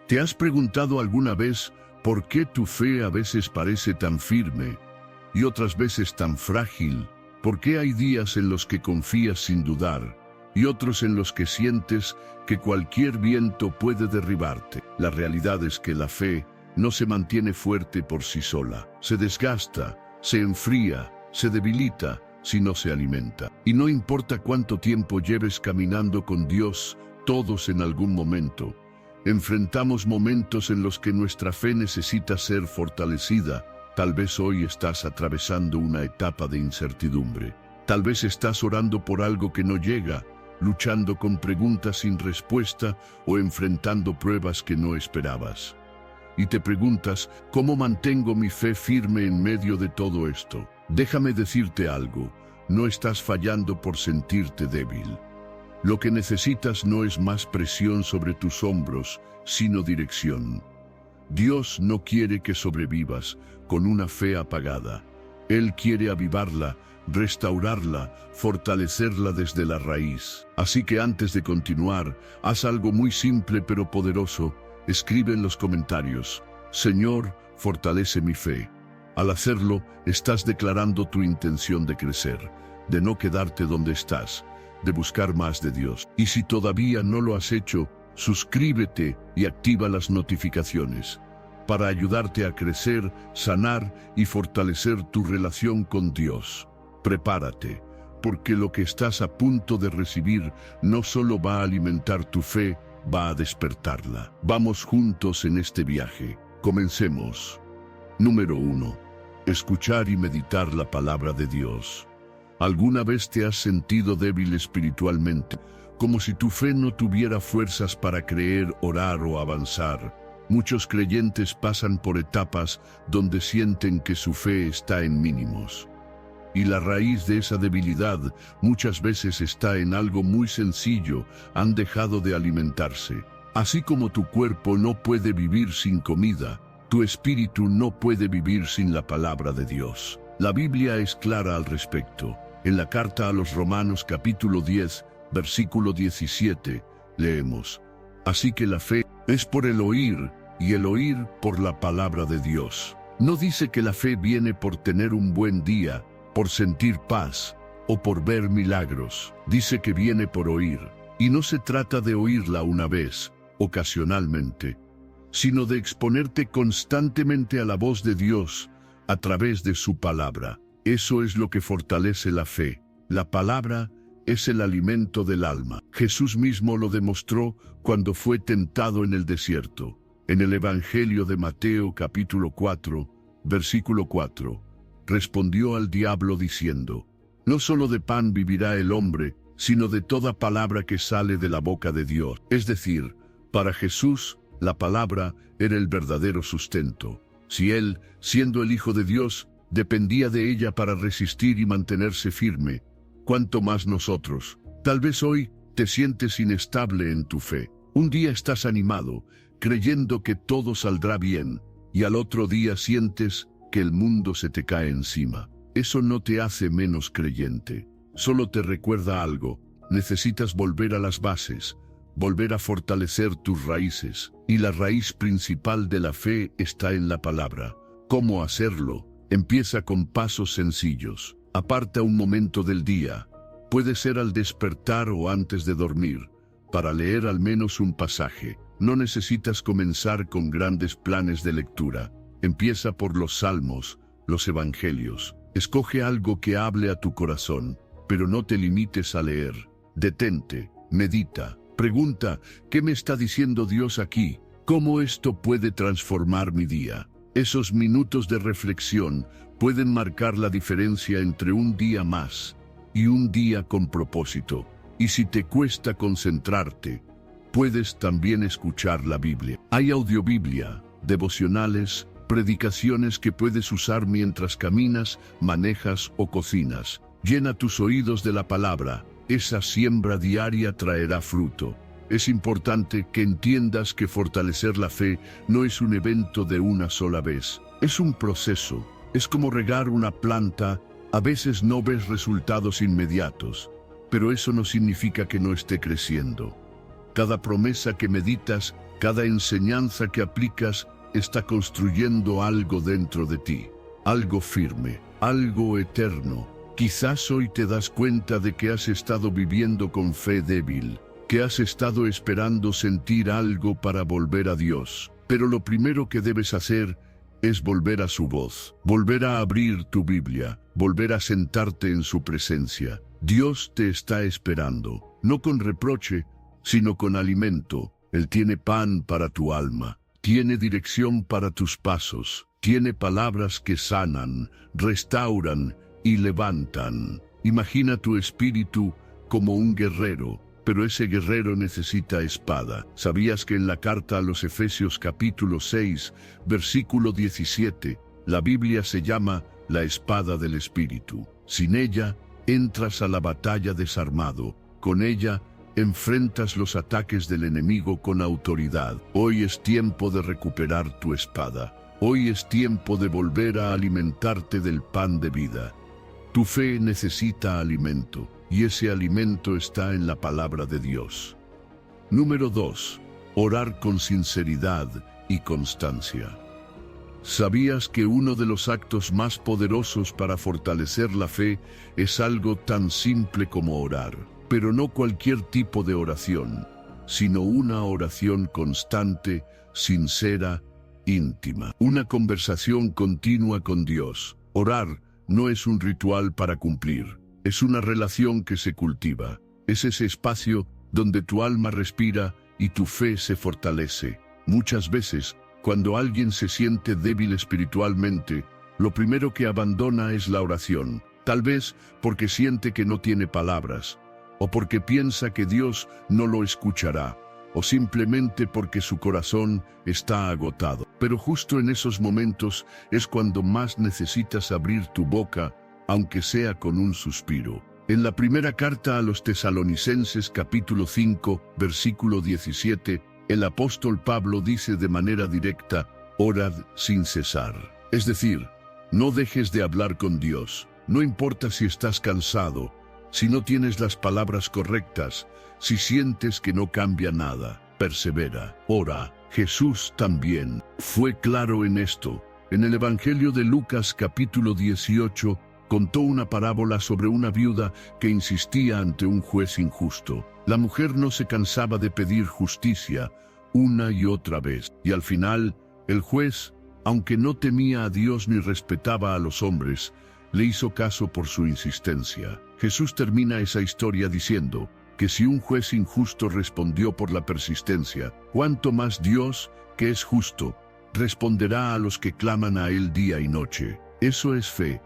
¿Te has preguntado alguna vez por qué tu fe a veces parece tan firme y otras veces tan frágil? ¿Por qué hay días en los que confías sin dudar y otros en los que sientes que cualquier viento puede derribarte? La realidad es que la fe no se mantiene fuerte por sí sola. Se desgasta, se enfría, se debilita si no se alimenta. Y no importa cuánto tiempo lleves caminando con Dios, todos en algún momento enfrentamos momentos en los que nuestra fe necesita ser fortalecida. Tal vez hoy estás atravesando una etapa de incertidumbre. Tal vez estás orando por algo que no llega, luchando con preguntas sin respuesta o enfrentando pruebas que no esperabas. Y te preguntas, ¿cómo mantengo mi fe firme en medio de todo esto? Déjame decirte algo, no estás fallando por sentirte débil. Lo que necesitas no es más presión sobre tus hombros, sino dirección. Dios no quiere que sobrevivas con una fe apagada. Él quiere avivarla, restaurarla, fortalecerla desde la raíz. Así que antes de continuar, haz algo muy simple pero poderoso. Escribe en los comentarios: Señor, fortalece mi fe. Al hacerlo, estás declarando tu intención de crecer, de no quedarte donde estás, de buscar más de Dios. Y si todavía no lo has hecho, suscríbete y activa las notificaciones para ayudarte a crecer, sanar y fortalecer tu relación con Dios. Prepárate, porque lo que estás a punto de recibir no solo va a alimentar tu fe, va a despertarla. Vamos juntos en este viaje. Comencemos. Número 1. Escuchar y meditar la palabra de Dios. ¿Alguna vez te has sentido débil espiritualmente, como si tu fe no tuviera fuerzas para creer, orar o avanzar? Muchos creyentes pasan por etapas donde sienten que su fe está en mínimos. Y la raíz de esa debilidad muchas veces está en algo muy sencillo: han dejado de alimentarse. Así como tu cuerpo no puede vivir sin comida, tu espíritu no puede vivir sin la palabra de Dios. La Biblia es clara al respecto. En la carta a los Romanos capítulo 10, versículo 17, leemos: Así que la fe es por el oír, y el oír por la palabra de Dios. No dice que la fe viene por tener un buen día, por sentir paz o por ver milagros. Dice que viene por oír. Y no se trata de oírla una vez, ocasionalmente, sino de exponerte constantemente a la voz de Dios a través de su palabra. Eso es lo que fortalece la fe. La palabra es el alimento del alma. Jesús mismo lo demostró cuando fue tentado en el desierto. En el Evangelio de Mateo capítulo 4, versículo 4, respondió al diablo diciendo: No solo de pan vivirá el hombre, sino de toda palabra que sale de la boca de Dios. Es decir, para Jesús, la palabra era el verdadero sustento. Si él, siendo el Hijo de Dios, dependía de ella para resistir y mantenerse firme, ¿cuánto más nosotros? Tal vez hoy te sientes inestable en tu fe. Un día estás animado, creyendo que todo saldrá bien, y al otro día sientes que el mundo se te cae encima. Eso no te hace menos creyente. Solo te recuerda algo: necesitas volver a las bases, volver a fortalecer tus raíces. Y la raíz principal de la fe está en la palabra. ¿Cómo hacerlo? Empieza con pasos sencillos. Aparta un momento del día, puede ser al despertar o antes de dormir, para leer al menos un pasaje. No necesitas comenzar con grandes planes de lectura. Empieza por los salmos, los evangelios. Escoge algo que hable a tu corazón, pero no te limites a leer. Detente, medita, pregunta: ¿qué me está diciendo Dios aquí? ¿Cómo esto puede transformar mi día? Esos minutos de reflexión pueden marcar la diferencia entre un día más y un día con propósito. Y si te cuesta concentrarte, puedes también escuchar la Biblia. Hay audiobiblia, devocionales, predicaciones que puedes usar mientras caminas, manejas o cocinas. Llena tus oídos de la palabra. Esa siembra diaria traerá fruto. Es importante que entiendas que fortalecer la fe no es un evento de una sola vez. Es un proceso. Es como regar una planta. A veces no ves resultados inmediatos, pero eso no significa que no esté creciendo. Cada promesa que meditas Cada enseñanza que aplicas está construyendo algo dentro de ti, algo firme, algo eterno. Quizás hoy te das cuenta de que has estado viviendo con fe débil, que has estado esperando sentir algo para volver a Dios. Pero lo primero que debes hacer es volver a su voz, volver a abrir tu Biblia, volver a sentarte en su presencia. Dios te está esperando, no con reproche, sino con alimento. Él tiene pan para tu alma, tiene dirección para tus pasos, tiene palabras que sanan, restauran y levantan. Imagina tu espíritu como un guerrero, pero ese guerrero necesita espada. ¿Sabías que en la carta a los Efesios capítulo 6, versículo 17, la Biblia se llama la espada del Espíritu? Sin ella, entras a la batalla desarmado. Con ella, enfrentas los ataques del enemigo con autoridad. Hoy es tiempo de recuperar tu espada. Hoy es tiempo de volver a alimentarte del pan de vida. Tu fe necesita alimento, y ese alimento está en la palabra de Dios. Número 2. Orar con sinceridad y constancia. ¿Sabías que uno de los actos más poderosos para fortalecer la fe es algo tan simple como orar? Pero no cualquier tipo de oración, sino una oración constante, sincera, íntima. Una conversación continua con Dios. Orar no es un ritual para cumplir, es una relación que se cultiva. Es ese espacio donde tu alma respira y tu fe se fortalece. Muchas veces, cuando alguien se siente débil espiritualmente, lo primero que abandona es la oración, tal vez porque siente que no tiene palabras, o porque piensa que Dios no lo escuchará, o simplemente porque su corazón está agotado. Pero justo en esos momentos es cuando más necesitas abrir tu boca, aunque sea con un suspiro. En la primera carta a los Tesalonicenses capítulo 5, versículo 17, el apóstol Pablo dice de manera directa: orad sin cesar. Es decir, no dejes de hablar con Dios. No importa si estás cansado, si no tienes las palabras correctas, si sientes que no cambia nada, persevera, ora. Jesús también fue claro en esto. En el Evangelio de Lucas capítulo 18, contó una parábola sobre una viuda que insistía ante un juez injusto. La mujer no se cansaba de pedir justicia una y otra vez, y al final, el juez, aunque no temía a Dios ni respetaba a los hombres, le hizo caso por su insistencia. Jesús termina esa historia diciendo que si un juez injusto respondió por la persistencia, ¿cuánto más Dios, que es justo, responderá a los que claman a Él día y noche? Eso es fe.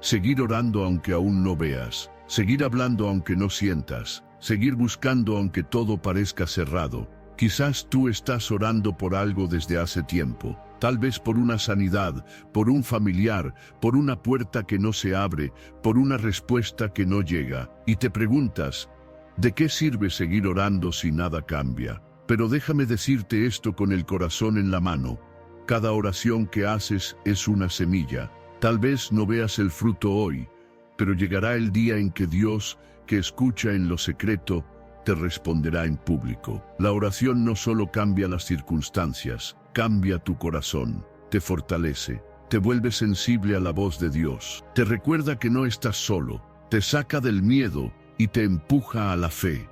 Seguir orando aunque aún no veas, seguir hablando aunque no sientas, seguir buscando aunque todo parezca cerrado. Quizás tú estás orando por algo desde hace tiempo, tal vez por una sanidad, por un familiar, por una puerta que no se abre, por una respuesta que no llega, y te preguntas, ¿de qué sirve seguir orando si nada cambia? Pero déjame decirte esto con el corazón en la mano: cada oración que haces es una semilla. Tal vez no veas el fruto hoy, pero llegará el día en que Dios, que escucha en lo secreto, te responderá en público. La oración no solo cambia las circunstancias, cambia tu corazón, te fortalece, te vuelve sensible a la voz de Dios, te recuerda que no estás solo, te saca del miedo y te empuja a la fe.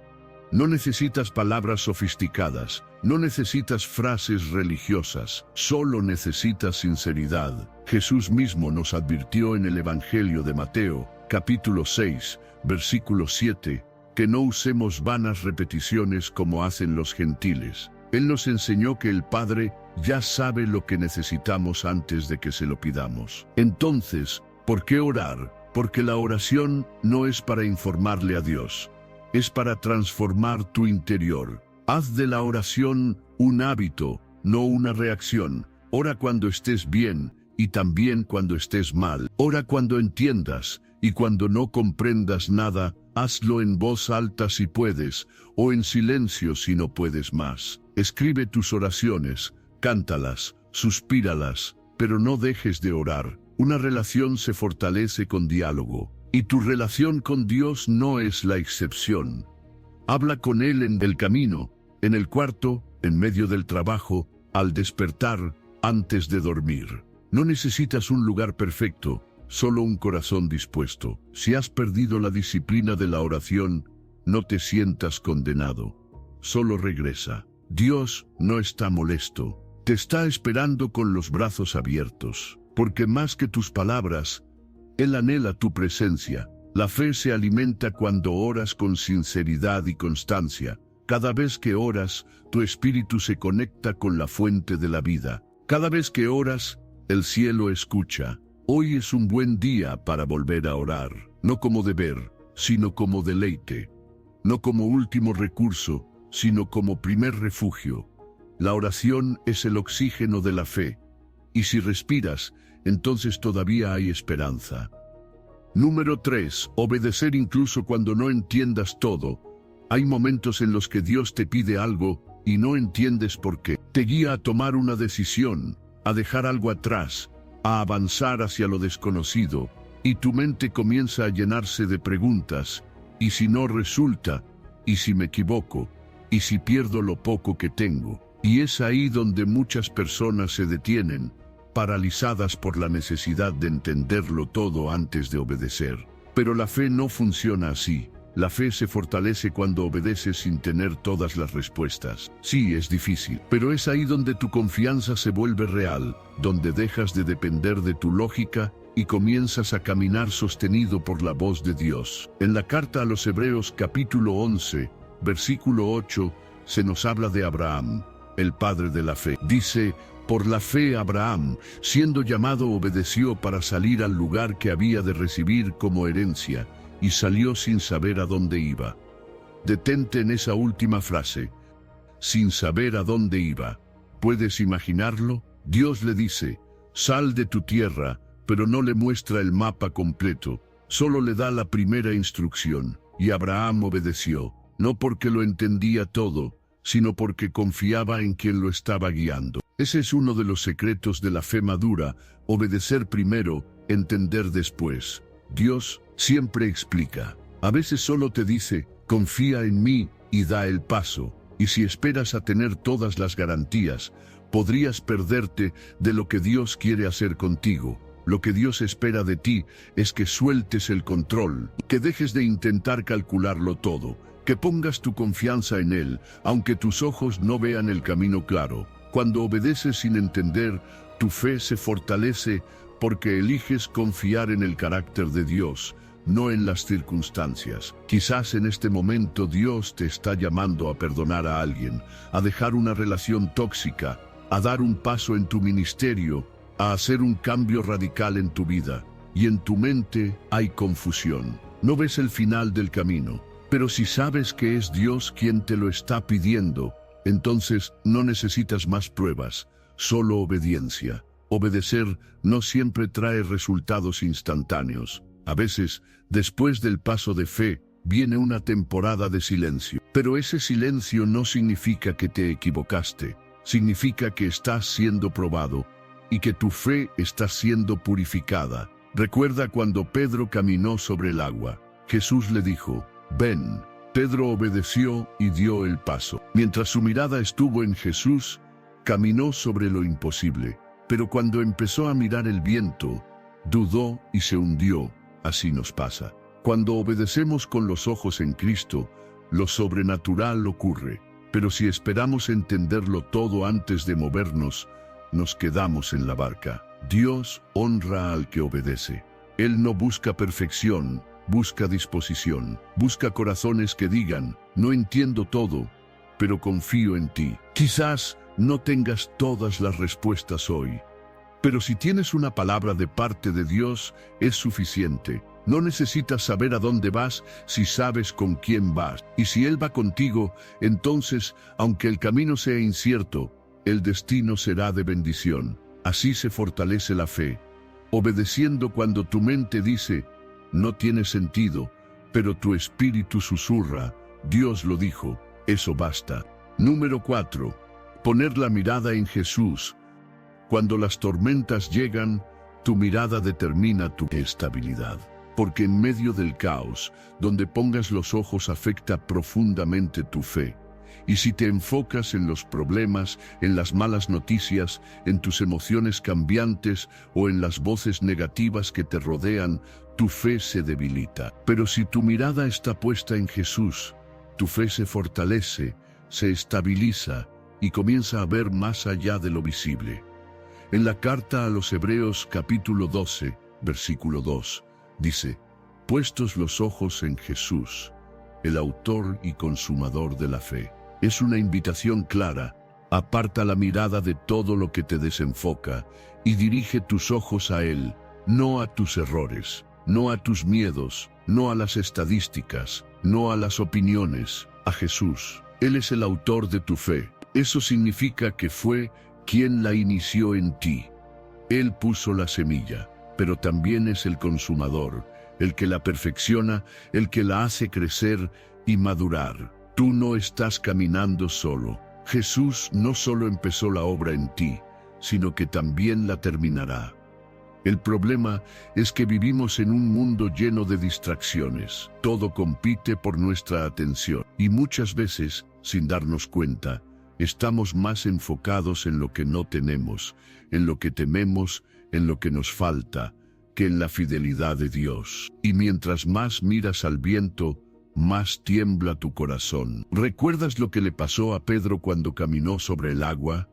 No necesitas palabras sofisticadas, no necesitas frases religiosas, solo necesitas sinceridad. Jesús mismo nos advirtió en el Evangelio de Mateo, capítulo 6, versículo 7, que no usemos vanas repeticiones como hacen los gentiles. Él nos enseñó que el Padre ya sabe lo que necesitamos antes de que se lo pidamos. Entonces, ¿por qué orar? Porque la oración no es para informarle a Dios, es para transformar tu interior. Haz de la oración un hábito, no una reacción. Ora cuando estés bien y también cuando estés mal. Ora cuando entiendas y cuando no comprendas nada. Hazlo en voz alta si puedes, o en silencio si no puedes más. Escribe tus oraciones, cántalas, suspíralas, pero no dejes de orar. Una relación se fortalece con diálogo, y tu relación con Dios no es la excepción. Habla con Él en el camino, en el cuarto, en medio del trabajo, al despertar, antes de dormir. No necesitas un lugar perfecto, solo un corazón dispuesto. Si has perdido la disciplina de la oración, no te sientas condenado. Solo regresa. Dios no está molesto. Te está esperando con los brazos abiertos, porque más que tus palabras, Él anhela tu presencia. La fe se alimenta cuando oras con sinceridad y constancia. Cada vez que oras, tu espíritu se conecta con la fuente de la vida. Cada vez que oras, el cielo escucha. Hoy es un buen día para volver a orar, no como deber, sino como deleite. No como último recurso, sino como primer refugio. La oración es el oxígeno de la fe, y si respiras, entonces todavía hay esperanza. Número 3. Obedecer incluso cuando no entiendas todo. Hay momentos en los que Dios te pide algo y no entiendes por qué. Te guía a tomar una decisión, a dejar algo atrás, a avanzar hacia lo desconocido, y tu mente comienza a llenarse de preguntas. ¿Y si no resulta? ¿Y si me equivoco? ¿Y si pierdo lo poco que tengo? Y es ahí donde muchas personas se detienen, paralizadas por la necesidad de entenderlo todo antes de obedecer. Pero la fe no funciona así. La fe se fortalece cuando obedeces sin tener todas las respuestas. Sí, es difícil, pero es ahí donde tu confianza se vuelve real, donde dejas de depender de tu lógica y comienzas a caminar sostenido por la voz de Dios. En la carta a los Hebreos capítulo 11, versículo 8, se nos habla de Abraham, el padre de la fe. Dice: por la fe Abraham, siendo llamado, obedeció para salir al lugar que había de recibir como herencia, y salió sin saber a dónde iba. Detente en esa última frase, sin saber a dónde iba. ¿Puedes imaginarlo? Dios le dice: sal de tu tierra, pero no le muestra el mapa completo, solo le da la primera instrucción. Y Abraham obedeció, no porque lo entendía todo, sino porque confiaba en quien lo estaba guiando. Ese es uno de los secretos de la fe madura: obedecer primero, entender después. Dios siempre explica. A veces solo te dice: confía en mí, y da el paso. Y si esperas a tener todas las garantías, podrías perderte de lo que Dios quiere hacer contigo. Lo que Dios espera de ti es que sueltes el control, que dejes de intentar calcularlo todo, que pongas tu confianza en Él, aunque tus ojos no vean el camino claro. Cuando obedeces sin entender, tu fe se fortalece porque eliges confiar en el carácter de Dios, no en las circunstancias. Quizás en este momento Dios te está llamando a perdonar a alguien, a dejar una relación tóxica, a dar un paso en tu ministerio, a hacer un cambio radical en tu vida. Y en tu mente hay confusión. No ves el final del camino, pero si sabes que es Dios quien te lo está pidiendo, entonces no necesitas más pruebas, solo obediencia. Obedecer no siempre trae resultados instantáneos. A veces, después del paso de fe, viene una temporada de silencio. Pero ese silencio no significa que te equivocaste. Significa que estás siendo probado y que tu fe está siendo purificada. Recuerda cuando Pedro caminó sobre el agua. Jesús le dijo: ven. Pedro obedeció y dio el paso. Mientras su mirada estuvo en Jesús, caminó sobre lo imposible. Pero cuando empezó a mirar el viento, dudó y se hundió. Así nos pasa. Cuando obedecemos con los ojos en Cristo, lo sobrenatural ocurre. Pero si esperamos entenderlo todo antes de movernos, nos quedamos en la barca. Dios honra al que obedece. Él no busca perfección, busca disposición. Busca corazones que digan: no entiendo todo, pero confío en ti. Quizás no tengas todas las respuestas hoy, pero si tienes una palabra de parte de Dios, es suficiente. No necesitas saber a dónde vas si sabes con quién vas. Y si Él va contigo, entonces, aunque el camino sea incierto, el destino será de bendición. Así se fortalece la fe, obedeciendo cuando tu mente dice: no tiene sentido, pero tu espíritu susurra: Dios lo dijo. Eso basta. Número 4. Poner la mirada en Jesús. Cuando las tormentas llegan, tu mirada determina tu estabilidad. Porque en medio del caos, donde pongas los ojos afecta profundamente tu fe. Y si te enfocas en los problemas, en las malas noticias, en tus emociones cambiantes o en las voces negativas que te rodean, tu fe se debilita. Pero si tu mirada está puesta en Jesús, tu fe se fortalece, se estabiliza y comienza a ver más allá de lo visible. En la carta a los Hebreos capítulo 12, versículo 2, dice: puestos los ojos en Jesús, el autor y consumador de la fe. Es una invitación clara: aparta la mirada de todo lo que te desenfoca y dirige tus ojos a Él, no a tus errores, no a tus miedos, no a las estadísticas, no a las opiniones, a Jesús. Él es el autor de tu fe. Eso significa que fue quien la inició en ti. Él puso la semilla, pero también es el consumador, el que la perfecciona, el que la hace crecer y madurar. Tú no estás caminando solo. Jesús no solo empezó la obra en ti, sino que también la terminará. El problema es que vivimos en un mundo lleno de distracciones. Todo compite por nuestra atención y muchas veces, sin darnos cuenta, estamos más enfocados en lo que no tenemos, en lo que tememos, en lo que nos falta, que en la fidelidad de Dios. Y mientras más miras al viento, más tiembla tu corazón. ¿Recuerdas lo que le pasó a Pedro cuando caminó sobre el agua?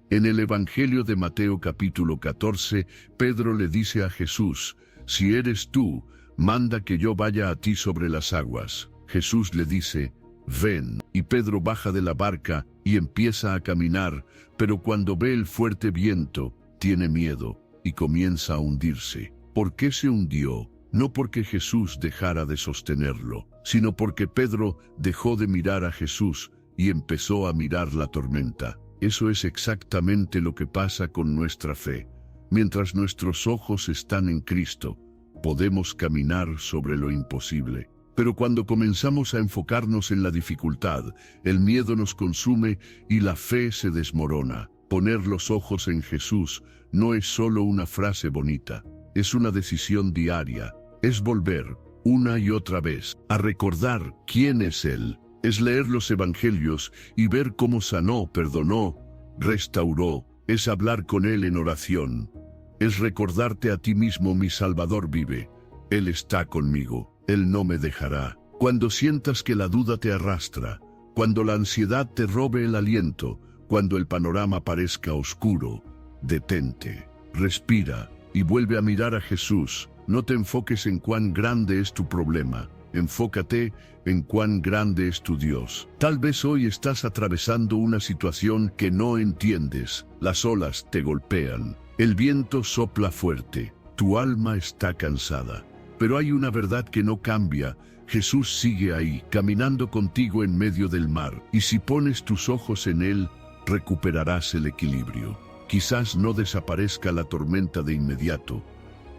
En el Evangelio de Mateo capítulo 14, Pedro le dice a Jesús: si eres tú, manda que yo vaya a ti sobre las aguas. Jesús le dice: ven. Y Pedro baja de la barca y empieza a caminar, pero cuando ve el fuerte viento, tiene miedo y comienza a hundirse. ¿Por qué se hundió? No porque Jesús dejara de sostenerlo, sino porque Pedro dejó de mirar a Jesús y empezó a mirar la tormenta. Eso es exactamente lo que pasa con nuestra fe. Mientras nuestros ojos están en Cristo, podemos caminar sobre lo imposible. Pero cuando comenzamos a enfocarnos en la dificultad, el miedo nos consume y la fe se desmorona. Poner los ojos en Jesús no es solo una frase bonita, es una decisión diaria. Es volver, una y otra vez, a recordar quién es Él. Es leer los evangelios y ver cómo sanó, perdonó, restauró. Es hablar con Él en oración. Es recordarte a ti mismo: mi Salvador vive. Él está conmigo. Él no me dejará. Cuando sientas que la duda te arrastra, cuando la ansiedad te robe el aliento, cuando el panorama parezca oscuro, detente, respira y vuelve a mirar a Jesús. No te enfoques en cuán grande es tu problema. Enfócate en cuán grande es tu Dios. Tal vez hoy estás atravesando una situación que no entiendes. Las olas te golpean. El viento sopla fuerte. Tu alma está cansada. Pero hay una verdad que no cambia. Jesús sigue ahí, caminando contigo en medio del mar. Y si pones tus ojos en Él, recuperarás el equilibrio. Quizás no desaparezca la tormenta de inmediato,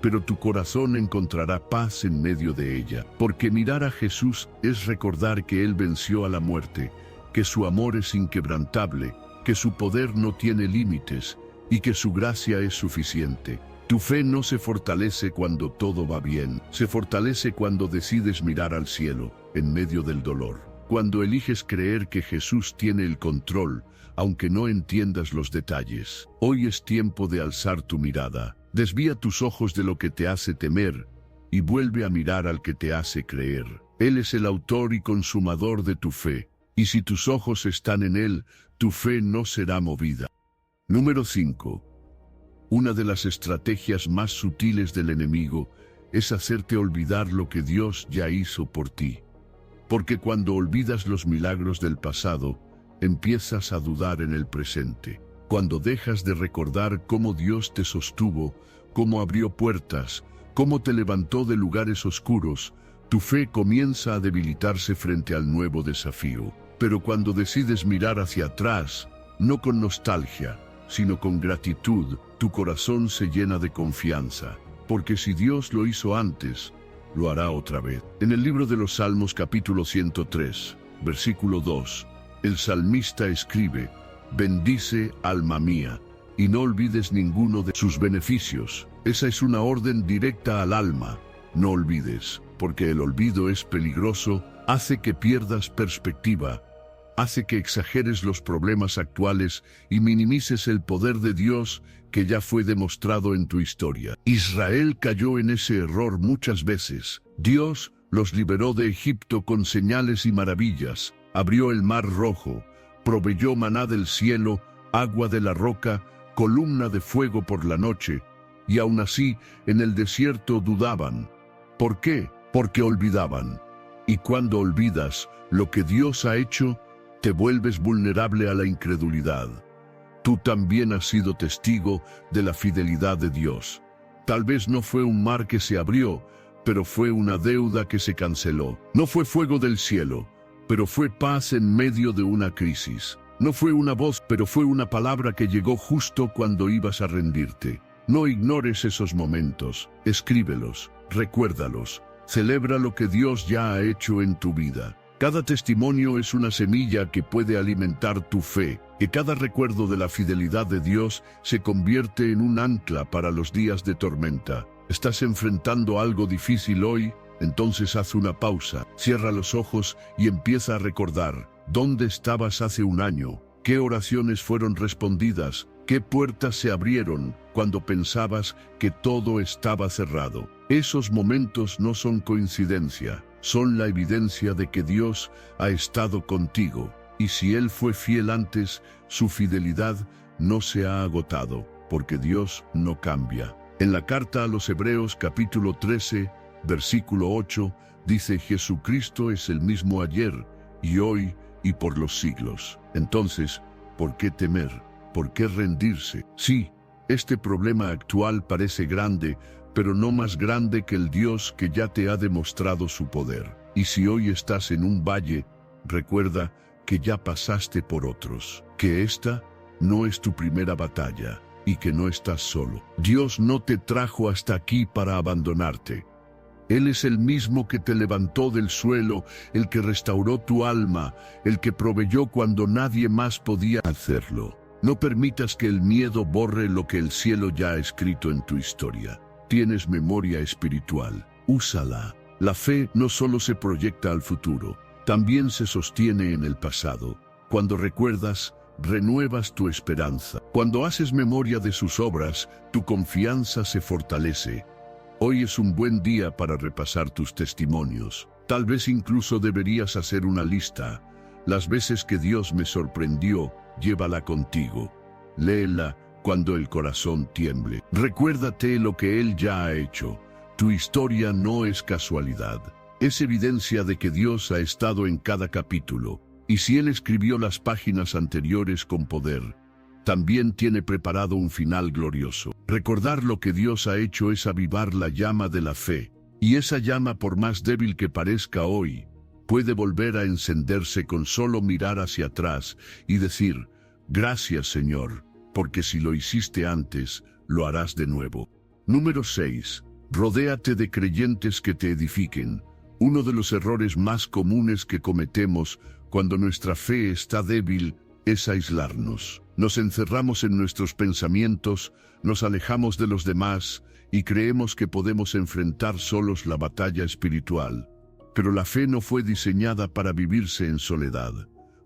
pero tu corazón encontrará paz en medio de ella. Porque mirar a Jesús es recordar que Él venció a la muerte, que su amor es inquebrantable, que su poder no tiene límites y que su gracia es suficiente. Tu fe no se fortalece cuando todo va bien, se fortalece cuando decides mirar al cielo, en medio del dolor. Cuando eliges creer que Jesús tiene el control, aunque no entiendas los detalles. Hoy es tiempo de alzar tu mirada. Desvía tus ojos de lo que te hace temer y vuelve a mirar al que te hace creer. Él es el autor y consumador de tu fe, y si tus ojos están en Él, tu fe no será movida. Número 5. Una de las estrategias más sutiles del enemigo es hacerte olvidar lo que Dios ya hizo por ti. Porque cuando olvidas los milagros del pasado, empiezas a dudar en el presente. Cuando dejas de recordar cómo Dios te sostuvo, cómo abrió puertas, cómo te levantó de lugares oscuros, tu fe comienza a debilitarse frente al nuevo desafío. Pero cuando decides mirar hacia atrás, no con nostalgia, sino con gratitud, tu corazón se llena de confianza. Porque si Dios lo hizo antes, lo hará otra vez. En el libro de los Salmos capítulo 103, versículo 2, el salmista escribe: bendice, alma mía, y no olvides ninguno de sus beneficios. Esa es una orden directa al alma. No olvides, porque el olvido es peligroso, hace que pierdas perspectiva hace que exageres los problemas actuales y minimices el poder de Dios que ya fue demostrado en tu historia. Israel cayó en ese error muchas veces. Dios los liberó de Egipto con señales y maravillas, abrió el mar rojo, proveyó maná del cielo, agua de la roca, columna de fuego por la noche, y aún así en el desierto dudaban. ¿Por qué? Porque olvidaban. Y cuando olvidas lo que Dios ha hecho, te vuelves vulnerable a la incredulidad. Tú también has sido testigo de la fidelidad de Dios. Tal vez no fue un mar que se abrió, pero fue una deuda que se canceló. No fue fuego del cielo, pero fue paz en medio de una crisis. No fue una voz, pero fue una palabra que llegó justo cuando ibas a rendirte. No ignores esos momentos, escríbelos, recuérdalos, celebra lo que Dios ya ha hecho en tu vida. Cada testimonio es una semilla que puede alimentar tu fe, que cada recuerdo de la fidelidad de Dios se convierte en un ancla para los días de tormenta. ¿Estás enfrentando algo difícil hoy? Entonces haz una pausa, cierra los ojos y empieza a recordar dónde estabas hace un año, qué oraciones fueron respondidas, qué puertas se abrieron cuando pensabas que todo estaba cerrado. Esos momentos no son coincidencia, son la evidencia de que Dios ha estado contigo. Y si Él fue fiel antes, su fidelidad no se ha agotado, porque Dios no cambia. En la carta a los Hebreos capítulo 13, versículo 8, dice: Jesucristo es el mismo ayer y hoy y por los siglos. Entonces, ¿por qué temer? ¿Por qué rendirse? Sí, este problema actual parece grande, pero no más grande que el Dios que ya te ha demostrado su poder. Y si hoy estás en un valle, recuerda que ya pasaste por otros, que esta no es tu primera batalla y que no estás solo. Dios no te trajo hasta aquí para abandonarte. Él es el mismo que te levantó del suelo, el que restauró tu alma, el que proveyó cuando nadie más podía hacerlo. No permitas que el miedo borre lo que el cielo ya ha escrito en tu historia. Tienes memoria espiritual, úsala. La fe no solo se proyecta al futuro, también se sostiene en el pasado. Cuando recuerdas, renuevas tu esperanza. Cuando haces memoria de sus obras, tu confianza se fortalece. Hoy es un buen día para repasar tus testimonios. Tal vez incluso deberías hacer una lista. Las veces que Dios me sorprendió, llévala contigo. Léela cuando el corazón tiemble. Recuérdate lo que Él ya ha hecho. Tu historia no es casualidad. Es evidencia de que Dios ha estado en cada capítulo. Y si Él escribió las páginas anteriores con poder, también tiene preparado un final glorioso. Recordar lo que Dios ha hecho es avivar la llama de la fe. Y esa llama, por más débil que parezca hoy, puede volver a encenderse con solo mirar hacia atrás y decir: gracias, Señor, porque si lo hiciste antes, lo harás de nuevo. Número 6. Rodéate de creyentes que te edifiquen. Uno de los errores más comunes que cometemos cuando nuestra fe está débil es aislarnos. Nos encerramos en nuestros pensamientos, nos alejamos de los demás y creemos que podemos enfrentar solos la batalla espiritual. Pero la fe no fue diseñada para vivirse en soledad.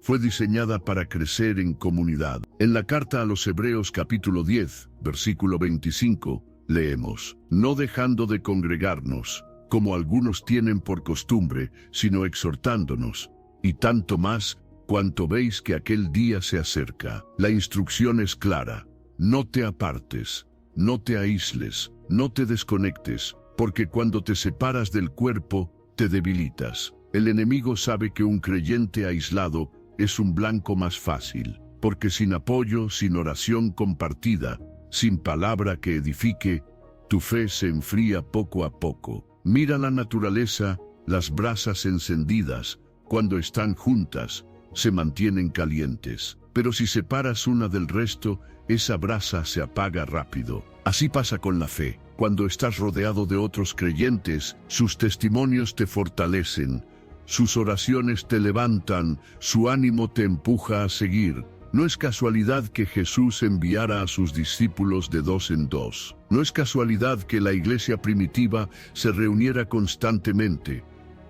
Fue diseñada para crecer en comunidad. En la carta a los Hebreos capítulo 10, versículo 25, leemos: no dejando de congregarnos, como algunos tienen por costumbre, sino exhortándonos, y tanto más cuanto veis que aquel día se acerca. La instrucción es clara: no te apartes, no te aísles, no te desconectes, porque cuando te separas del cuerpo, te debilitas. El enemigo sabe que un creyente aislado es un blanco más fácil, porque sin apoyo, sin oración compartida, sin palabra que edifique, tu fe se enfría poco a poco. Mira la naturaleza, las brasas encendidas, cuando están juntas, se mantienen calientes. Pero si separas una del resto, esa brasa se apaga rápido. Así pasa con la fe. Cuando estás rodeado de otros creyentes, sus testimonios te fortalecen, sus oraciones te levantan, su ánimo te empuja a seguir. No es casualidad que Jesús enviara a sus discípulos de 2 en 2. No es casualidad que la iglesia primitiva se reuniera constantemente,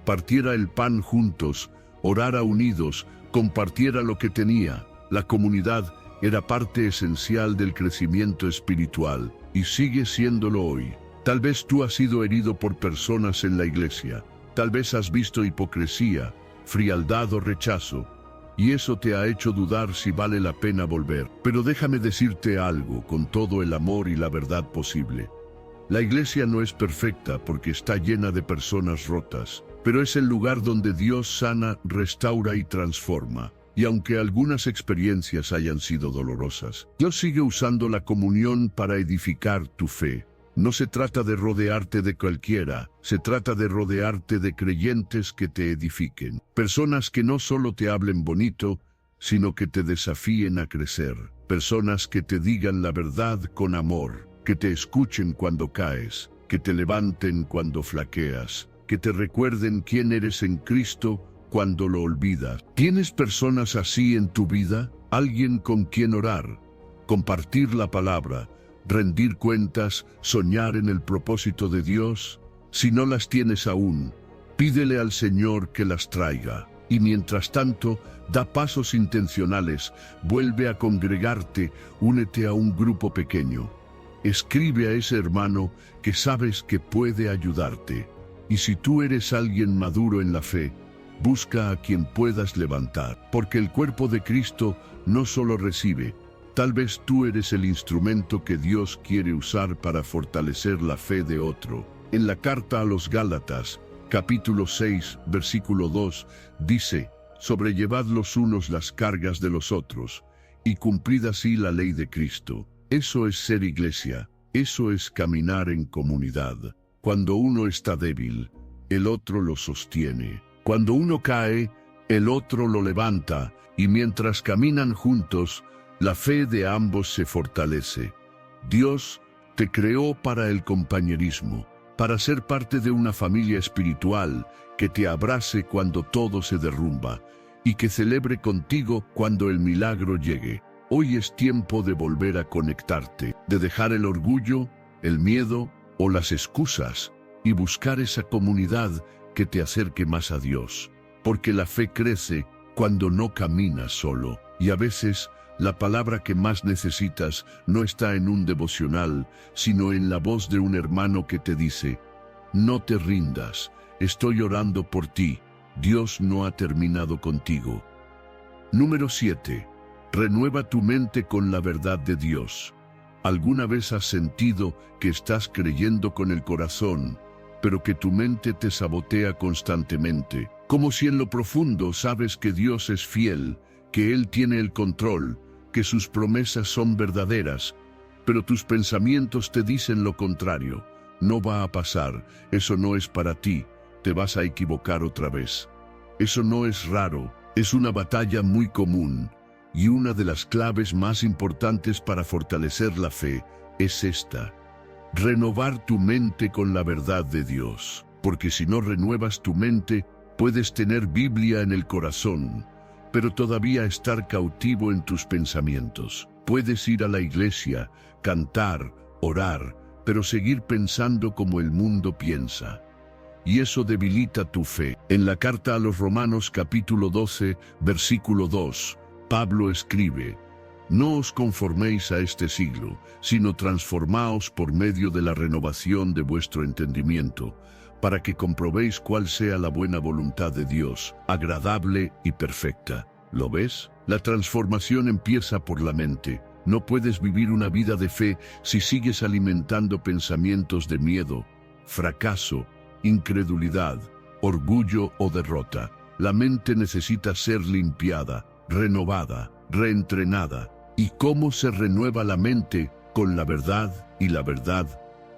partiera el pan juntos, orara unidos, compartiera lo que tenía. La comunidad era parte esencial del crecimiento espiritual y sigue siéndolo hoy. Tal vez tú has sido herido por personas en la iglesia. Tal vez has visto hipocresía, frialdad o rechazo, y eso te ha hecho dudar si vale la pena volver. Pero déjame decirte algo con todo el amor y la verdad posible. La iglesia no es perfecta porque está llena de personas rotas, pero es el lugar donde Dios sana, restaura y transforma. Y aunque algunas experiencias hayan sido dolorosas, Dios sigue usando la comunión para edificar tu fe. No se trata de rodearte de cualquiera, se trata de rodearte de creyentes que te edifiquen. Personas que no solo te hablen bonito, sino que te desafíen a crecer. Personas que te digan la verdad con amor, que te escuchen cuando caes, que te levanten cuando flaqueas, que te recuerden quién eres en Cristo cuando lo olvidas. ¿Tienes personas así en tu vida? ¿Alguien con quien orar, compartir la palabra, rendir cuentas, soñar en el propósito de Dios? Si no las tienes aún, pídele al Señor que las traiga. Y mientras tanto, da pasos intencionales, vuelve a congregarte, únete a un grupo pequeño. Escribe a ese hermano que sabes que puede ayudarte. Y si tú eres alguien maduro en la fe, busca a quien puedas levantar, porque el cuerpo de Cristo no solo recibe. Tal vez tú eres el instrumento que Dios quiere usar para fortalecer la fe de otro. En la carta a los Gálatas, capítulo 6, versículo 2, dice: sobrellevad los unos las cargas de los otros, y cumplid así la ley de Cristo. Eso es ser iglesia, eso es caminar en comunidad. Cuando uno está débil, el otro lo sostiene. Cuando uno cae, el otro lo levanta, y mientras caminan juntos, la fe de ambos se fortalece. Dios te creó para el compañerismo, para ser parte de una familia espiritual que te abrace cuando todo se derrumba y que celebre contigo cuando el milagro llegue. Hoy es tiempo de volver a conectarte, de dejar el orgullo, el miedo o las excusas y buscar esa comunidad que te acerque más a Dios. Porque la fe crece cuando no caminas solo, y a veces la palabra que más necesitas no está en un devocional, sino en la voz de un hermano que te dice: no te rindas, estoy orando por ti, Dios no ha terminado contigo. Número 7. Renueva tu mente con la verdad de Dios. ¿Alguna vez has sentido que estás creyendo con el corazón, pero que tu mente te sabotea constantemente? Como si en lo profundo sabes que Dios es fiel, que Él tiene el control, que sus promesas son verdaderas, pero tus pensamientos te dicen lo contrario. No va a pasar, eso no es para ti, te vas a equivocar otra vez. Eso no es raro, es una batalla muy común, y una de las claves más importantes para fortalecer la fe es esta: renovar tu mente con la verdad de Dios. Porque si no renuevas tu mente, puedes tener Biblia en el corazón, pero todavía estar cautivo en tus pensamientos. Puedes ir a la iglesia, cantar, orar, pero seguir pensando como el mundo piensa. Y eso debilita tu fe. En la carta a los Romanos capítulo 12, versículo 2, Pablo escribe: no os conforméis a este siglo, sino transformaos por medio de la renovación de vuestro entendimiento, para que comprobéis cuál sea la buena voluntad de Dios, agradable y perfecta. ¿Lo ves? La transformación empieza por la mente. No puedes vivir una vida de fe si sigues alimentando pensamientos de miedo, fracaso, incredulidad, orgullo o derrota. La mente necesita ser limpiada, renovada, reentrenada. ¿Y cómo se renueva la mente? Con la verdad, y la verdad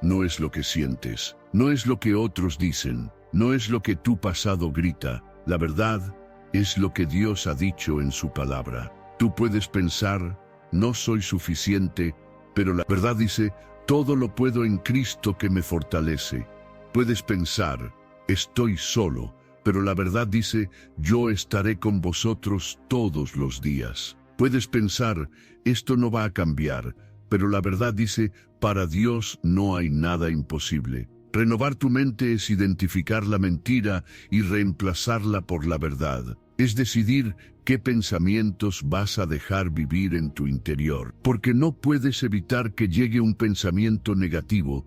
no es lo que sientes, no es lo que otros dicen, no es lo que tu pasado grita. La verdad es lo que Dios ha dicho en su palabra. Tú puedes pensar: no soy suficiente, pero la verdad dice: todo lo puedo en Cristo que me fortalece. Puedes pensar: estoy solo, pero la verdad dice: yo estaré con vosotros todos los días. Puedes pensar: esto no va a cambiar, pero la verdad dice: para Dios no hay nada imposible. Renovar tu mente es identificar la mentira y reemplazarla por la verdad. es decidir qué pensamientos vas a dejar vivir en tu interior, porque no puedes evitar que llegue un pensamiento negativo,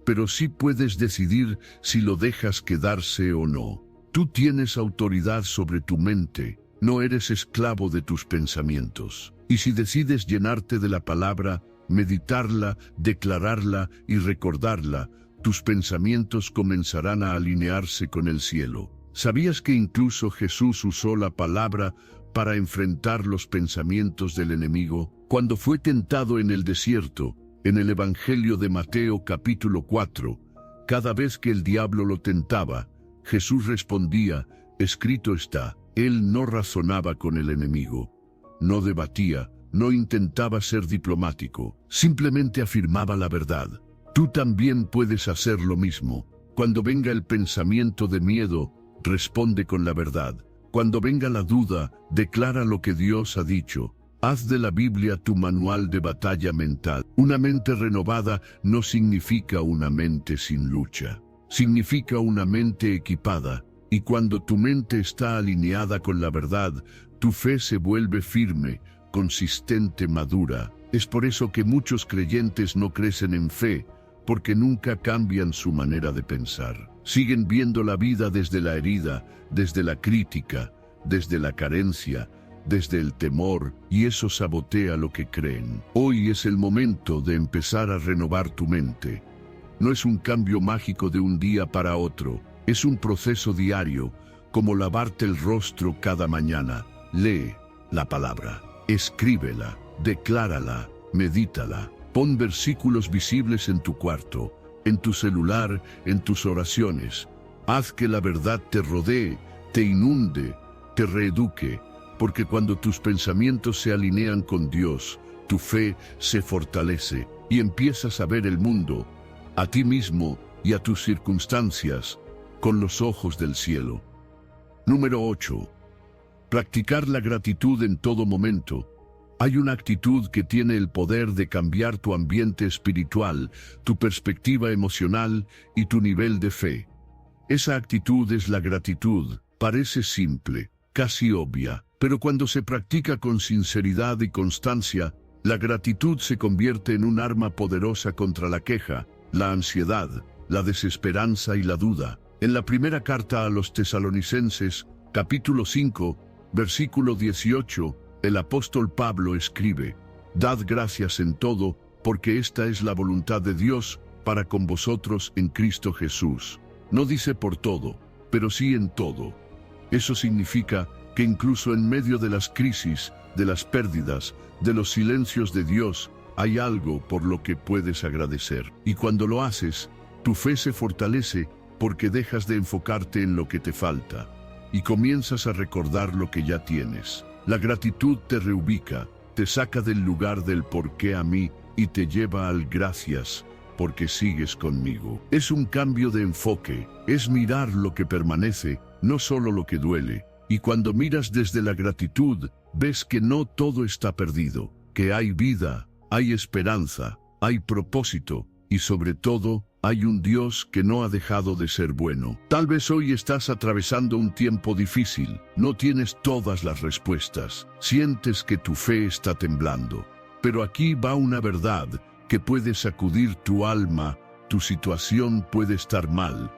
pero sí puedes decidir si lo dejas quedarse o no. Tú tienes autoridad sobre tu mente, no eres esclavo de tus pensamientos. Y si decides llenarte de la palabra, meditarla, declararla y recordarla, tus pensamientos comenzarán a alinearse con el cielo. ¿Sabías que incluso Jesús usó la palabra para enfrentar los pensamientos del enemigo? Cuando fue tentado en el desierto, en el Evangelio de Mateo capítulo 4, cada vez que el diablo lo tentaba, Jesús respondía, escrito está. Él no razonaba con el enemigo, no debatía, no intentaba ser diplomático, simplemente afirmaba la verdad. Tú también puedes hacer lo mismo. Cuando venga el pensamiento de miedo, responde con la verdad. Cuando venga la duda, declara lo que Dios ha dicho. Haz de la Biblia tu manual de batalla mental. Una mente renovada no significa una mente sin lucha. Significa una mente equipada. Y cuando tu mente está alineada con la verdad, tu fe se vuelve firme, consistente, madura. Es por eso que muchos creyentes no crecen en fe, porque nunca cambian su manera de pensar. Siguen viendo la vida desde la herida, desde la crítica, desde la carencia, desde el temor, y eso sabotea lo que creen. Hoy es el momento de empezar a renovar tu mente. No es un cambio mágico de un día para otro, es un proceso diario, como lavarte el rostro cada mañana. Lee la palabra, escríbela, declárala, medítala. Pon versículos visibles en tu cuarto, en tu celular, en tus oraciones. Haz que la verdad te rodee, te inunde, te reeduque, porque cuando tus pensamientos se alinean con Dios, tu fe se fortalece y empiezas a ver el mundo, a ti mismo y a tus circunstancias, con los ojos del cielo. Número 8. Practicar la gratitud en todo momento. Hay una actitud que tiene el poder de cambiar tu ambiente espiritual, tu perspectiva emocional y tu nivel de fe. Esa actitud es la gratitud. Parece simple, casi obvia, pero cuando se practica con sinceridad y constancia, la gratitud se convierte en un arma poderosa contra la queja, la ansiedad, la desesperanza y la duda. En la primera carta a los Tesalonicenses, capítulo 5, versículo 18, el apóstol Pablo escribe, «Dad gracias en todo, porque esta es la voluntad de Dios para con vosotros en Cristo Jesús». No dice por todo, pero sí en todo. Eso significa que incluso en medio de las crisis, de las pérdidas, de los silencios de Dios, hay algo por lo que puedes agradecer. Y cuando lo haces, tu fe se fortalece porque dejas de enfocarte en lo que te falta y comienzas a recordar lo que ya tienes. La gratitud te reubica, te saca del lugar del por qué a mí y te lleva al gracias porque sigues conmigo. Es un cambio de enfoque, es mirar lo que permanece, no solo lo que duele. Y cuando miras desde la gratitud, ves que no todo está perdido, que hay vida, hay esperanza, hay propósito y sobre todo, hay un Dios que no ha dejado de ser bueno. Tal vez hoy estás atravesando un tiempo difícil, no tienes todas las respuestas, sientes que tu fe está temblando. Pero aquí va una verdad que puede sacudir tu alma, tu situación puede estar mal,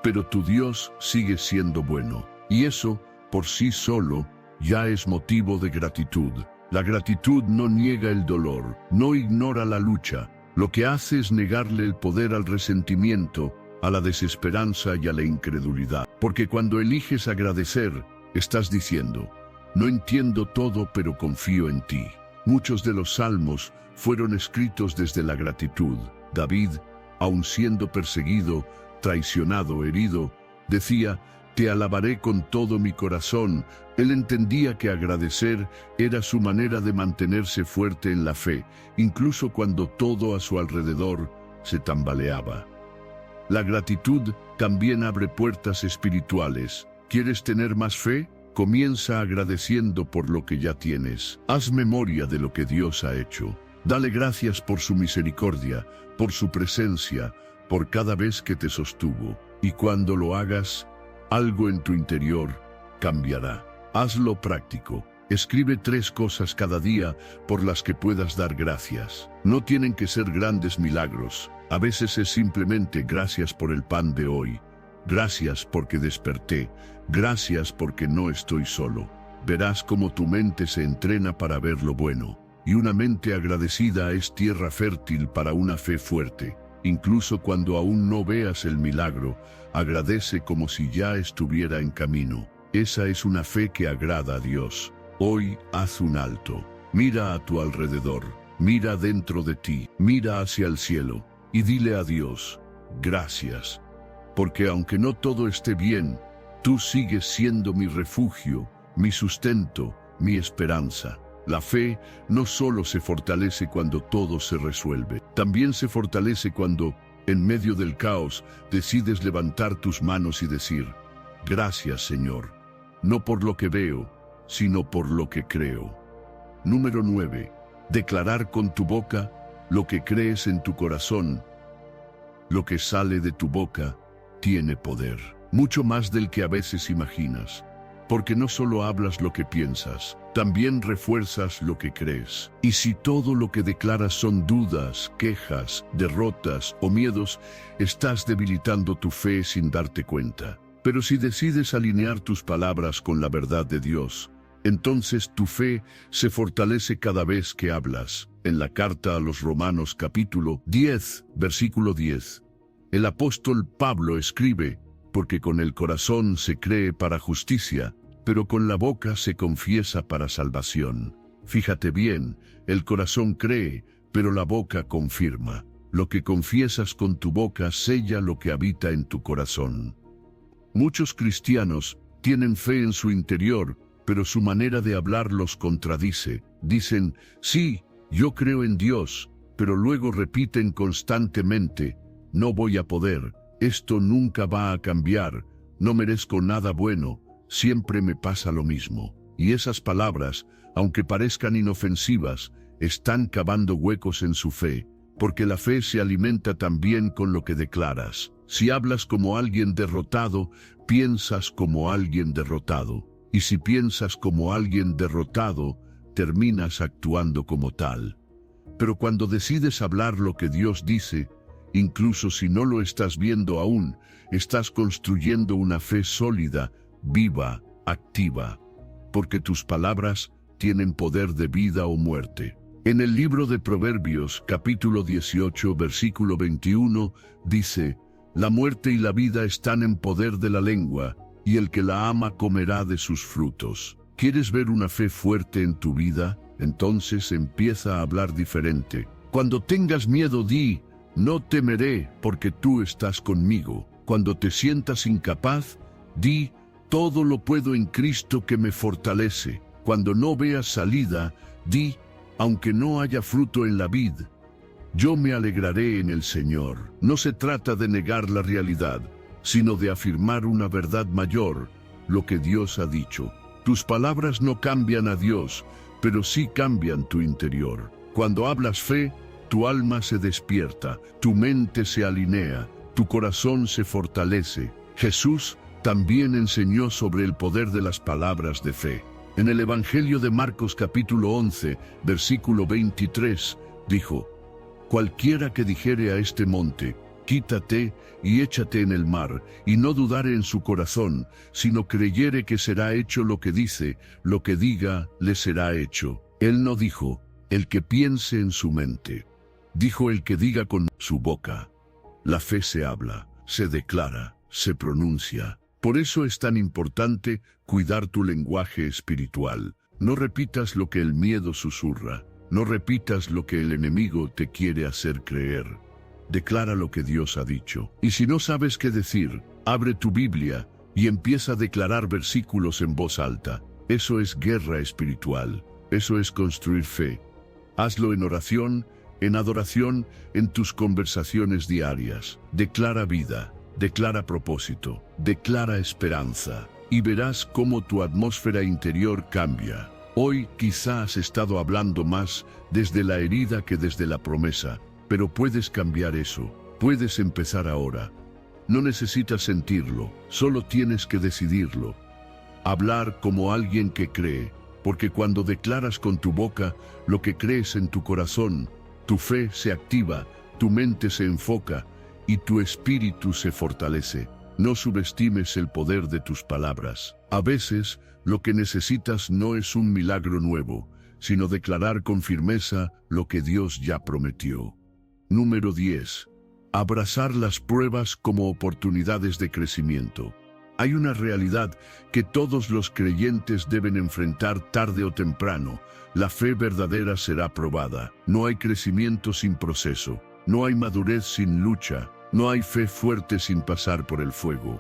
pero tu Dios sigue siendo bueno. Y eso, por sí solo, ya es motivo de gratitud. La gratitud no niega el dolor, no ignora la lucha. Lo que hace es negarle el poder al resentimiento, a la desesperanza y a la incredulidad. Porque cuando eliges agradecer, estás diciendo, no entiendo todo, pero confío en ti. Muchos de los salmos fueron escritos desde la gratitud. David, aun siendo perseguido, traicionado, herido, decía, te alabaré con todo mi corazón. Él entendía que agradecer era su manera de mantenerse fuerte en la fe, incluso cuando todo a su alrededor se tambaleaba. La gratitud también abre puertas espirituales. ¿Quieres tener más fe? Comienza agradeciendo por lo que ya tienes. Haz memoria de lo que Dios ha hecho. Dale gracias por su misericordia, por su presencia, por cada vez que te sostuvo. Y cuando lo hagas, algo en tu interior cambiará. Hazlo práctico. Escribe 3 cosas cada día por las que puedas dar gracias. No tienen que ser grandes milagros. A veces es simplemente gracias por el pan de hoy. Gracias porque desperté. Gracias porque no estoy solo. Verás cómo tu mente se entrena para ver lo bueno. Y una mente agradecida es tierra fértil para una fe fuerte. Incluso cuando aún no veas el milagro, agradece como si ya estuviera en camino. Esa es una fe que agrada a Dios. Hoy haz un alto. Mira a tu alrededor. Mira dentro de ti. Mira hacia el cielo. Y dile a Dios, gracias. Porque aunque no todo esté bien, tú sigues siendo mi refugio, mi sustento, mi esperanza. La fe no solo se fortalece cuando todo se resuelve, también se fortalece cuando, en medio del caos, decides levantar tus manos y decir, gracias Señor, no por lo que veo, sino por lo que creo. Número 9. Declarar con tu boca lo que crees en tu corazón. Lo que sale de tu boca tiene poder, mucho más del que a veces imaginas. Porque no solo hablas lo que piensas, también refuerzas lo que crees. Y si todo lo que declaras son dudas, quejas, derrotas o miedos, estás debilitando tu fe sin darte cuenta. Pero si decides alinear tus palabras con la verdad de Dios, entonces tu fe se fortalece cada vez que hablas. En la carta a los Romanos capítulo 10, versículo 10, el apóstol Pablo escribe, porque con el corazón se cree para justicia, pero con la boca se confiesa para salvación. Fíjate bien, el corazón cree, pero la boca confirma. Lo que confiesas con tu boca sella lo que habita en tu corazón. Muchos cristianos tienen fe en su interior, pero su manera de hablar los contradice. Dicen, sí, yo creo en Dios, pero luego repiten constantemente, no voy a poder, esto nunca va a cambiar, no merezco nada bueno, siempre me pasa lo mismo. Y esas palabras, aunque parezcan inofensivas, están cavando huecos en su fe, porque la fe se alimenta también con lo que declaras. Si hablas como alguien derrotado, piensas como alguien derrotado. Y si piensas como alguien derrotado, terminas actuando como tal. Pero cuando decides hablar lo que Dios dice, incluso si no lo estás viendo aún, estás construyendo una fe sólida, viva, activa, porque tus palabras tienen poder de vida o muerte. En el libro de Proverbios, capítulo 18, versículo 21, dice, la muerte y la vida están en poder de la lengua, y el que la ama comerá de sus frutos. ¿Quieres ver una fe fuerte en tu vida? Entonces empieza a hablar diferente. Cuando tengas miedo, di, no temeré, porque tú estás conmigo. Cuando te sientas incapaz, di, todo lo puedo en Cristo que me fortalece. Cuando no veas salida, di, aunque no haya fruto en la vid, yo me alegraré en el Señor. No se trata de negar la realidad, sino de afirmar una verdad mayor, lo que Dios ha dicho. Tus palabras no cambian a Dios, pero sí cambian tu interior. Cuando hablas fe, tu alma se despierta, tu mente se alinea, tu corazón se fortalece. Jesús también enseñó sobre el poder de las palabras de fe. En el Evangelio de Marcos capítulo 11, versículo 23, dijo, cualquiera que dijere a este monte, quítate y échate en el mar, y no dudare en su corazón, sino creyere que será hecho lo que dice, lo que diga, le será hecho. Él no dijo, el que piense en su mente. Dijo el que diga con su boca. La fe se habla, se declara, se pronuncia. Por eso es tan importante cuidar tu lenguaje espiritual. No repitas lo que el miedo susurra. No repitas lo que el enemigo te quiere hacer creer. Declara lo que Dios ha dicho. Y si no sabes qué decir, abre tu Biblia y empieza a declarar versículos en voz alta. Eso es guerra espiritual. Eso es construir fe. Hazlo en oración, en adoración, en tus conversaciones diarias. Declara vida, declara propósito, declara esperanza. Y verás cómo tu atmósfera interior cambia. Hoy quizás has estado hablando más desde la herida que desde la promesa. Pero puedes cambiar eso. Puedes empezar ahora. No necesitas sentirlo, solo tienes que decidirlo. Hablar como alguien que cree, porque cuando declaras con tu boca lo que crees en tu corazón, tu fe se activa, tu mente se enfoca y tu espíritu se fortalece. No subestimes el poder de tus palabras. A veces, lo que necesitas no es un milagro nuevo, sino declarar con firmeza lo que Dios ya prometió. Número 10. Abrazar las pruebas como oportunidades de crecimiento. Hay una realidad que todos los creyentes deben enfrentar tarde o temprano. La fe verdadera será probada. No hay crecimiento sin proceso. No hay madurez sin lucha. No hay fe fuerte sin pasar por el fuego.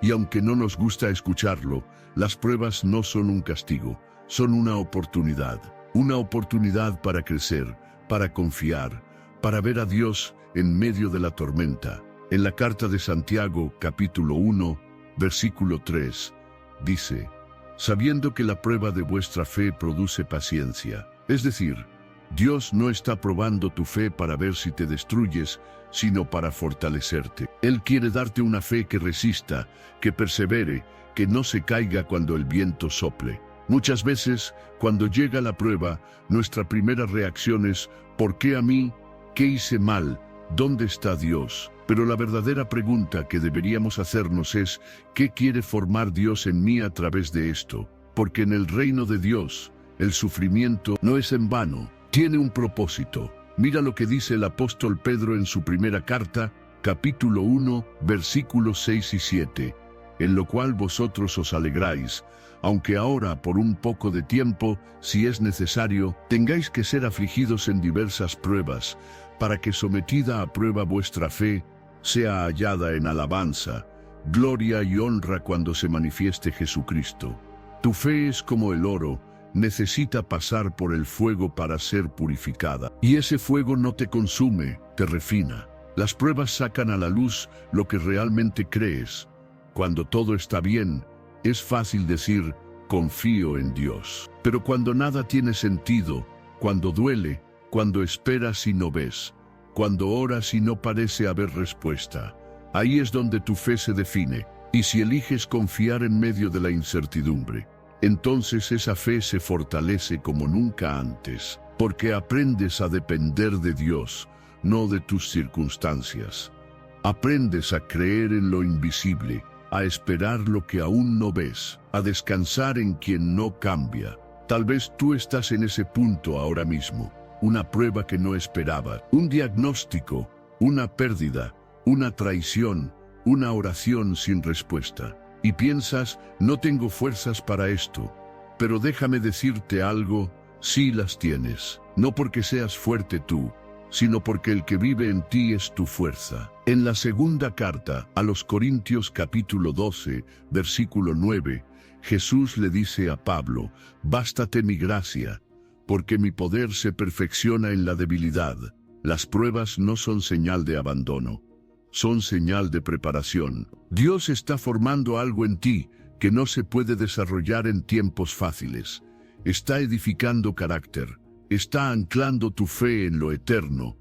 Y aunque no nos gusta escucharlo, las pruebas no son un castigo, son una oportunidad. Una oportunidad para crecer, para confiar, para ver a Dios en medio de la tormenta. En la carta de Santiago, capítulo 1, versículo 3, dice: sabiendo que la prueba de vuestra fe produce paciencia. Es decir, Dios no está probando tu fe para ver si te destruyes, sino para fortalecerte. Él quiere darte una fe que resista, que persevere, que no se caiga cuando el viento sople. Muchas veces, cuando llega la prueba, nuestra primera reacción es: ¿por qué a mí? ¿Qué hice mal? ¿Dónde está Dios? Pero la verdadera pregunta que deberíamos hacernos es: ¿qué quiere formar Dios en mí a través de esto? Porque en el reino de Dios, el sufrimiento no es en vano, tiene un propósito. Mira lo que dice el apóstol Pedro en su primera carta, capítulo 1, versículos 6 y 7, en lo cual vosotros os alegráis, aunque ahora por un poco de tiempo, si es necesario, tengáis que ser afligidos en diversas pruebas, para que sometida a prueba vuestra fe sea hallada en alabanza, gloria y honra cuando se manifieste Jesucristo. Tu fe es como el oro, necesita pasar por el fuego para ser purificada. Y ese fuego no te consume, te refina. Las pruebas sacan a la luz lo que realmente crees. Cuando todo está bien, es fácil decir: confío en Dios. Pero cuando nada tiene sentido, cuando duele, cuando esperas y no ves, cuando oras y no parece haber respuesta, ahí es donde tu fe se define. Y si eliges confiar en medio de la incertidumbre, entonces esa fe se fortalece como nunca antes, porque aprendes a depender de Dios, no de tus circunstancias. Aprendes a creer en lo invisible, a esperar lo que aún no ves, a descansar en quien no cambia. Tal vez tú estás en ese punto ahora mismo, una prueba que no esperaba, un diagnóstico, una pérdida, una traición, una oración sin respuesta. Y piensas: no tengo fuerzas para esto. Pero déjame decirte algo: sí las tienes. No porque seas fuerte tú, sino porque el que vive en ti es tu fuerza. En la segunda carta a los Corintios capítulo 12, versículo 9, Jesús le dice a Pablo: bástate mi gracia, porque mi poder se perfecciona en la debilidad. Las pruebas no son señal de abandono, son señal de preparación. Dios está formando algo en ti que no se puede desarrollar en tiempos fáciles. Está edificando carácter, está anclando tu fe en lo eterno,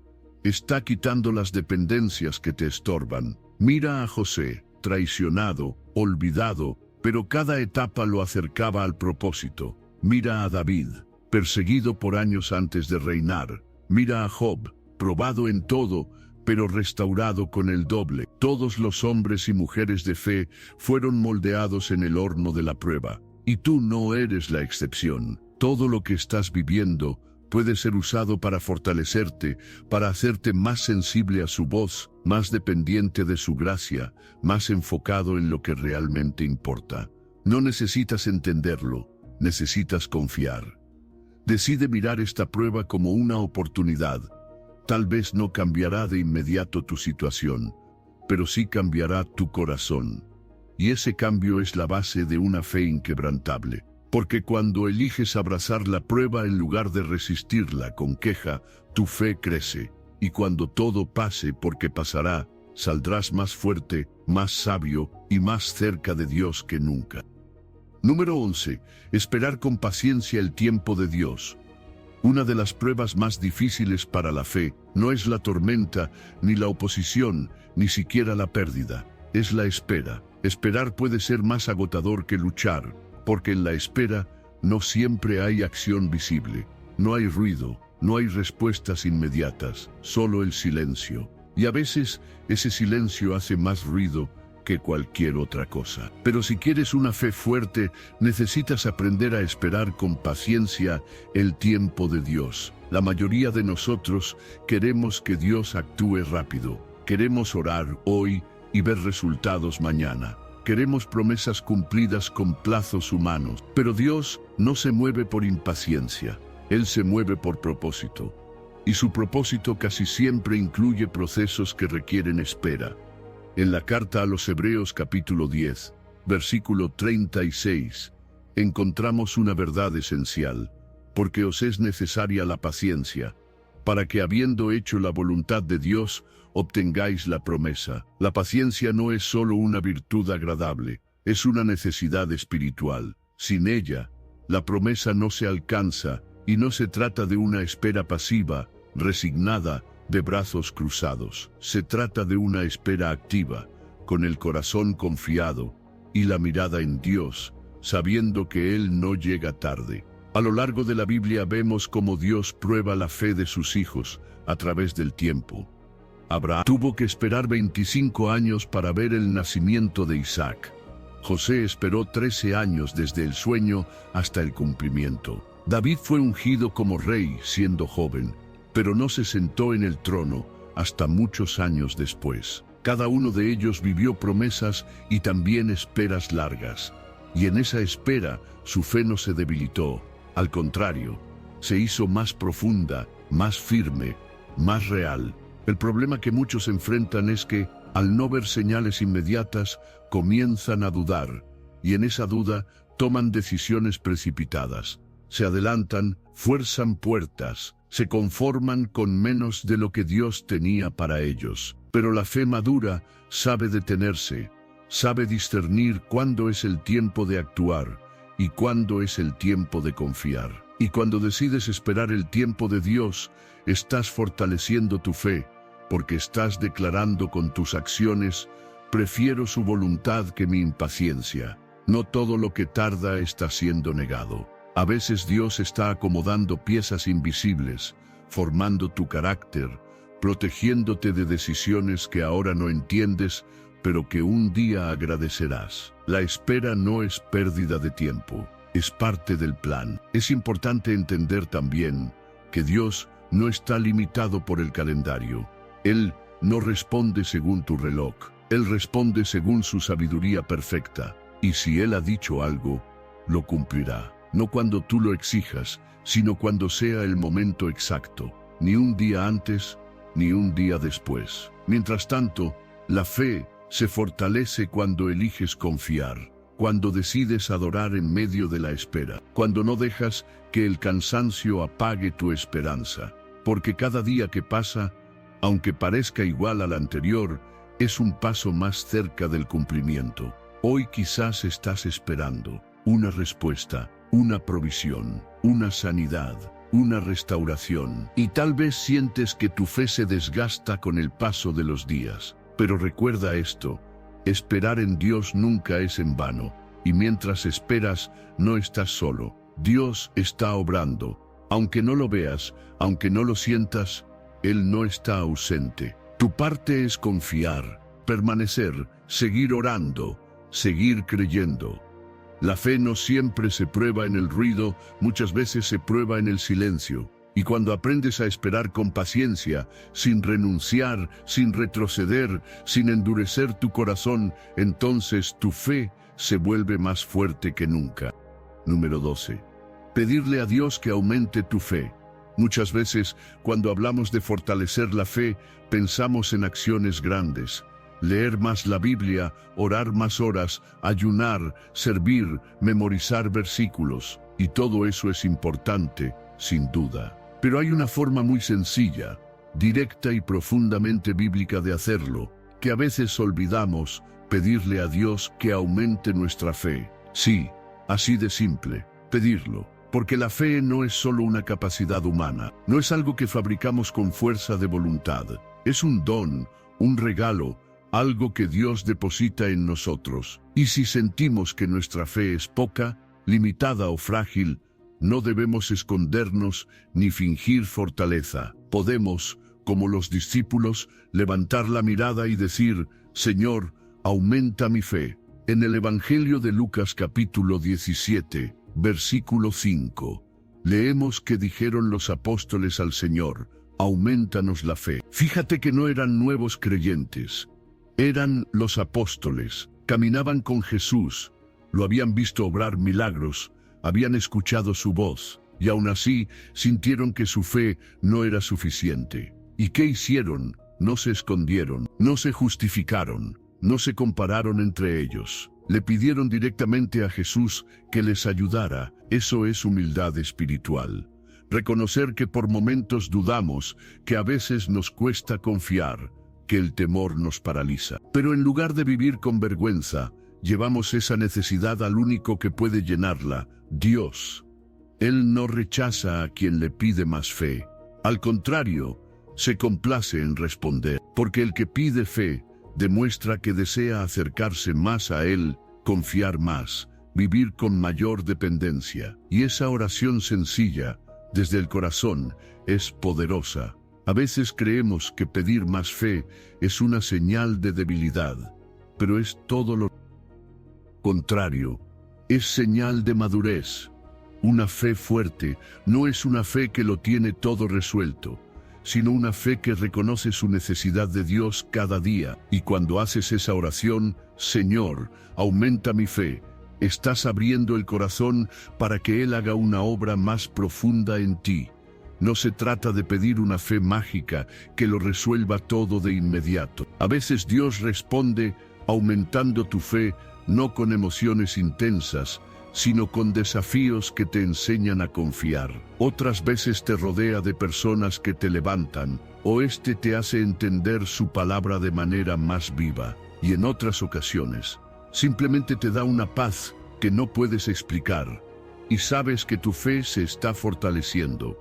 está quitando las dependencias que te estorban. Mira a José, traicionado, olvidado, pero cada etapa lo acercaba al propósito. Mira a David, perseguido por años antes de reinar. Mira a Job, probado en todo, pero restaurado con el doble. Todos los hombres y mujeres de fe fueron moldeados en el horno de la prueba. Y tú no eres la excepción. Todo lo que estás viviendo puede ser usado para fortalecerte, para hacerte más sensible a su voz, más dependiente de su gracia, más enfocado en lo que realmente importa. No necesitas entenderlo, necesitas confiar. Decide mirar esta prueba como una oportunidad. Tal vez no cambiará de inmediato tu situación, pero sí cambiará tu corazón. Y ese cambio es la base de una fe inquebrantable. Porque cuando eliges abrazar la prueba en lugar de resistirla con queja, tu fe crece. Y cuando todo pase, porque pasará, saldrás más fuerte, más sabio y más cerca de Dios que nunca. Número 11. Esperar con paciencia el tiempo de Dios. Una de las pruebas más difíciles para la fe no es la tormenta, ni la oposición, ni siquiera la pérdida. Es la espera. Esperar puede ser más agotador que luchar. porque en la espera no siempre hay acción visible, no hay ruido, no hay respuestas inmediatas, solo el silencio. Y a veces ese silencio hace más ruido que cualquier otra cosa. Pero si quieres una fe fuerte, necesitas aprender a esperar con paciencia el tiempo de Dios. La mayoría de nosotros queremos que Dios actúe rápido. Queremos orar hoy y ver resultados mañana. Queremos promesas cumplidas con plazos humanos. Pero Dios no se mueve por impaciencia. Él se mueve por propósito. Y su propósito casi siempre incluye procesos que requieren espera. En la carta a los Hebreos capítulo 10, versículo 36, encontramos una verdad esencial, porque os es necesaria la paciencia, para que habiendo hecho la voluntad de Dios, obtengáis la promesa. La paciencia no es solo una virtud agradable, es una necesidad espiritual. Sin ella, la promesa no se alcanza y no se trata de una espera pasiva, resignada, de brazos cruzados. Se trata de una espera activa, con el corazón confiado y la mirada en Dios, sabiendo que Él no llega tarde. A lo largo de la Biblia vemos cómo Dios prueba la fe de sus hijos a través del tiempo. Abraham tuvo que esperar 25 años para ver el nacimiento de Isaac. José esperó 13 años desde el sueño hasta el cumplimiento. David fue ungido como rey siendo joven, pero no se sentó en el trono hasta muchos años después. Cada uno de ellos vivió promesas y también esperas largas. Y en esa espera su fe no se debilitó. Al contrario, se hizo más profunda, más firme, más real. El problema que muchos enfrentan es que, al no ver señales inmediatas, comienzan a dudar, y en esa duda toman decisiones precipitadas. Se adelantan, fuerzan puertas, se conforman con menos de lo que Dios tenía para ellos. Pero la fe madura sabe detenerse, sabe discernir cuándo es el tiempo de actuar y cuándo es el tiempo de confiar. Y cuando decides esperar el tiempo de Dios, estás fortaleciendo tu fe, porque estás declarando con tus acciones: prefiero su voluntad que mi impaciencia. No todo lo que tarda está siendo negado. A veces Dios está acomodando piezas invisibles, formando tu carácter, protegiéndote de decisiones que ahora no entiendes, pero que un día agradecerás. La espera no es pérdida de tiempo, es parte del plan. Es importante entender también que Dios no está limitado por el calendario. Él no responde según tu reloj, Él responde según su sabiduría perfecta. Y si Él ha dicho algo, lo cumplirá. No cuando tú lo exijas, sino cuando sea el momento exacto, ni un día antes, ni un día después. Mientras tanto, la fe se fortalece cuando eliges confiar, cuando decides adorar en medio de la espera, cuando no dejas que el cansancio apague tu esperanza, porque cada día que pasa, aunque parezca igual al anterior, es un paso más cerca del cumplimiento. Hoy quizás estás esperando una respuesta, una provisión, una sanidad, una restauración. Y tal vez sientes que tu fe se desgasta con el paso de los días. Pero recuerda esto: esperar en Dios nunca es en vano. Y mientras esperas, no estás solo. Dios está obrando. Aunque no lo veas, aunque no lo sientas, Él no está ausente. Tu parte es confiar, permanecer, seguir orando, seguir creyendo. La fe no siempre se prueba en el ruido, muchas veces se prueba en el silencio. Y cuando aprendes a esperar con paciencia, sin renunciar, sin retroceder, sin endurecer tu corazón, entonces tu fe se vuelve más fuerte que nunca. Número 12. Pedirle a Dios que aumente tu fe. Muchas veces, cuando hablamos de fortalecer la fe, pensamos en acciones grandes. Leer más la Biblia, orar más horas, ayunar, servir, memorizar versículos. Y todo eso es importante, sin duda. Pero hay una forma muy sencilla, directa y profundamente bíblica de hacerlo, que a veces olvidamos: pedirle a Dios que aumente nuestra fe. Sí, así de simple, pedirlo. Porque la fe no es solo una capacidad humana, no es algo que fabricamos con fuerza de voluntad. Es un don, un regalo, algo que Dios deposita en nosotros. Y si sentimos que nuestra fe es poca, limitada o frágil, no debemos escondernos ni fingir fortaleza. Podemos, como los discípulos, levantar la mirada y decir: Señor, aumenta mi fe. En el Evangelio de Lucas capítulo 17, versículo 5, leemos que dijeron los apóstoles al Señor: aumentanos la fe. Fíjate que no eran nuevos creyentes, eran los apóstoles. Caminaban con Jesús, lo habían visto obrar milagros, habían escuchado su voz, y aún así sintieron que su fe no era suficiente. ¿Y qué hicieron? No se escondieron, no se justificaron, no se compararon entre ellos. Le pidieron directamente a Jesús que les ayudara. Eso es humildad espiritual. Reconocer que por momentos dudamos, que a veces nos cuesta confiar, que el temor nos paraliza. Pero en lugar de vivir con vergüenza, llevamos esa necesidad al único que puede llenarla, Dios. Él no rechaza a quien le pide más fe. Al contrario, se complace en responder, porque el que pide fe demuestra que desea acercarse más a Él, confiar más, vivir con mayor dependencia. Y esa oración sencilla, desde el corazón, es poderosa. A veces creemos que pedir más fe es una señal de debilidad, pero es todo lo contrario. Es señal de madurez. Una fe fuerte no es una fe que lo tiene todo resuelto, sino una fe que reconoce su necesidad de Dios cada día. Y cuando haces esa oración: Señor, aumenta mi fe, estás abriendo el corazón para que Él haga una obra más profunda en ti. No se trata de pedir una fe mágica que lo resuelva todo de inmediato. A veces Dios responde aumentando tu fe, no con emociones intensas, sino con desafíos que te enseñan a confiar. Otras veces te rodea de personas que te levantan, o te hace entender su palabra de manera más viva. Y en otras ocasiones, simplemente te da una paz que no puedes explicar, y sabes que tu fe se está fortaleciendo,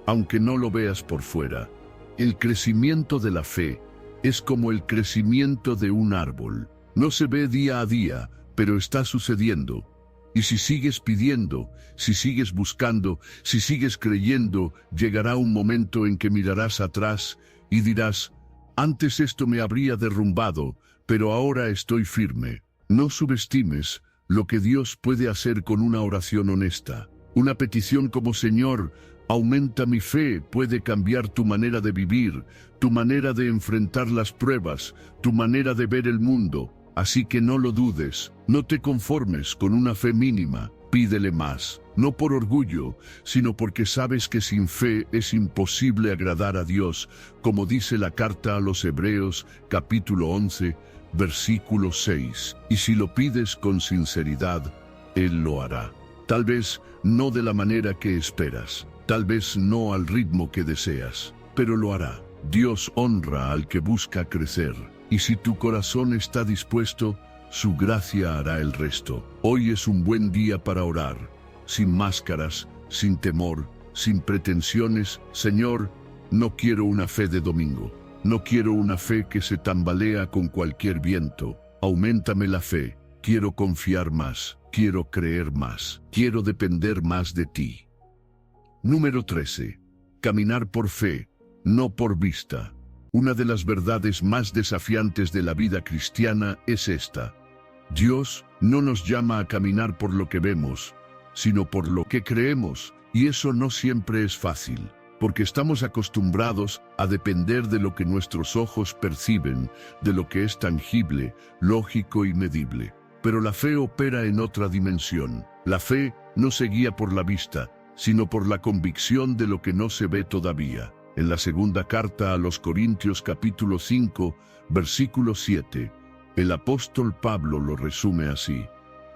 aunque no lo veas por fuera. El crecimiento de la fe es como el crecimiento de un árbol. No se ve día a día, pero está sucediendo. Y si sigues pidiendo, si sigues buscando, si sigues creyendo, llegará un momento en que mirarás atrás y dirás: antes esto me habría derrumbado, pero ahora estoy firme. No subestimes lo que Dios puede hacer con una oración honesta. Una petición como Señor, aumenta mi fe, puede cambiar tu manera de vivir, tu manera de enfrentar las pruebas, tu manera de ver el mundo. Así que no lo dudes, no te conformes con una fe mínima, pídele más, no por orgullo, sino porque sabes que sin fe es imposible agradar a Dios, como dice la carta a los Hebreos, capítulo 11, versículo 6. Y si lo pides con sinceridad, Él lo hará. Tal vez no de la manera que esperas, tal vez no al ritmo que deseas, pero lo hará. Dios honra al que busca crecer. Y si tu corazón está dispuesto, su gracia hará el resto. Hoy es un buen día para orar, sin máscaras, sin temor, sin pretensiones. Señor, no quiero una fe de domingo. No quiero una fe que se tambalea con cualquier viento. Auméntame la fe. Quiero confiar más. Quiero creer más. Quiero depender más de ti. Número 13. Caminar por fe, no por vista. Una de las verdades más desafiantes de la vida cristiana es esta: Dios no nos llama a caminar por lo que vemos, sino por lo que creemos, y eso no siempre es fácil, porque estamos acostumbrados a depender de lo que nuestros ojos perciben, de lo que es tangible, lógico y medible. Pero la fe opera en otra dimensión. La fe no se guía por la vista, sino por la convicción de lo que no se ve todavía. En la segunda carta a los Corintios capítulo 5, versículo 7, el apóstol Pablo lo resume así: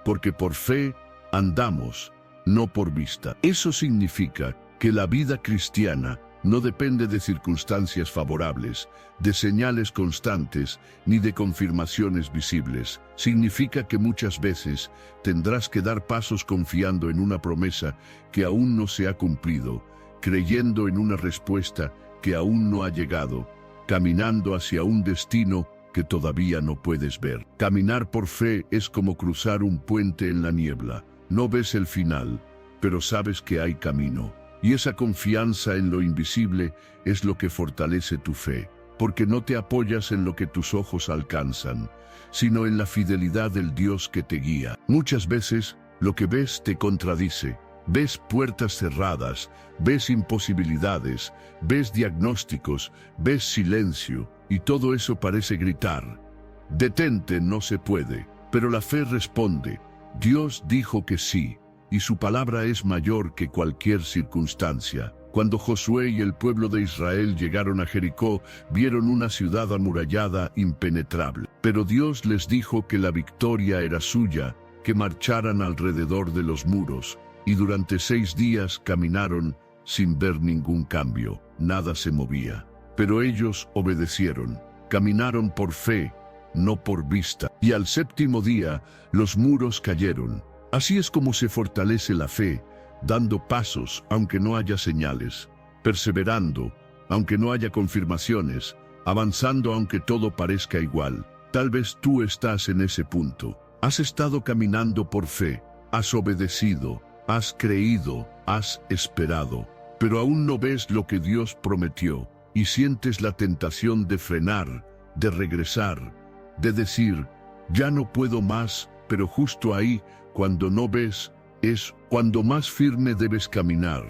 porque por fe andamos, no por vista. Eso significa que la vida cristiana no depende de circunstancias favorables, de señales constantes, ni de confirmaciones visibles. Significa que muchas veces tendrás que dar pasos confiando en una promesa que aún no se ha cumplido, creyendo en una respuesta que aún no ha llegado, caminando hacia un destino que todavía no puedes ver. Caminar por fe es como cruzar un puente en la niebla. No ves el final, pero sabes que hay camino. Y esa confianza en lo invisible es lo que fortalece tu fe, porque no te apoyas en lo que tus ojos alcanzan, sino en la fidelidad del Dios que te guía. Muchas veces, lo que ves te contradice. Ves puertas cerradas, ves imposibilidades, ves diagnósticos, ves silencio, y todo eso parece gritar: detente, no se puede. Pero la fe responde: Dios dijo que sí, y su palabra es mayor que cualquier circunstancia. Cuando Josué y el pueblo de Israel llegaron a Jericó, vieron una ciudad amurallada impenetrable. Pero Dios les dijo que la victoria era suya, que marcharan alrededor de los muros, y durante 6 días caminaron sin ver ningún cambio. Nada se movía. Pero ellos obedecieron, caminaron por fe, no por vista. Y al 7º día, los muros cayeron. Así es como se fortalece la fe, dando pasos aunque no haya señales, perseverando aunque no haya confirmaciones, avanzando aunque todo parezca igual. Tal vez tú estás en ese punto. Has estado caminando por fe, has obedecido, has creído, has esperado, pero aún no ves lo que Dios prometió, y sientes la tentación de frenar, de regresar, de decir: ya no puedo más. Pero justo ahí, cuando no ves, es cuando más firme debes caminar,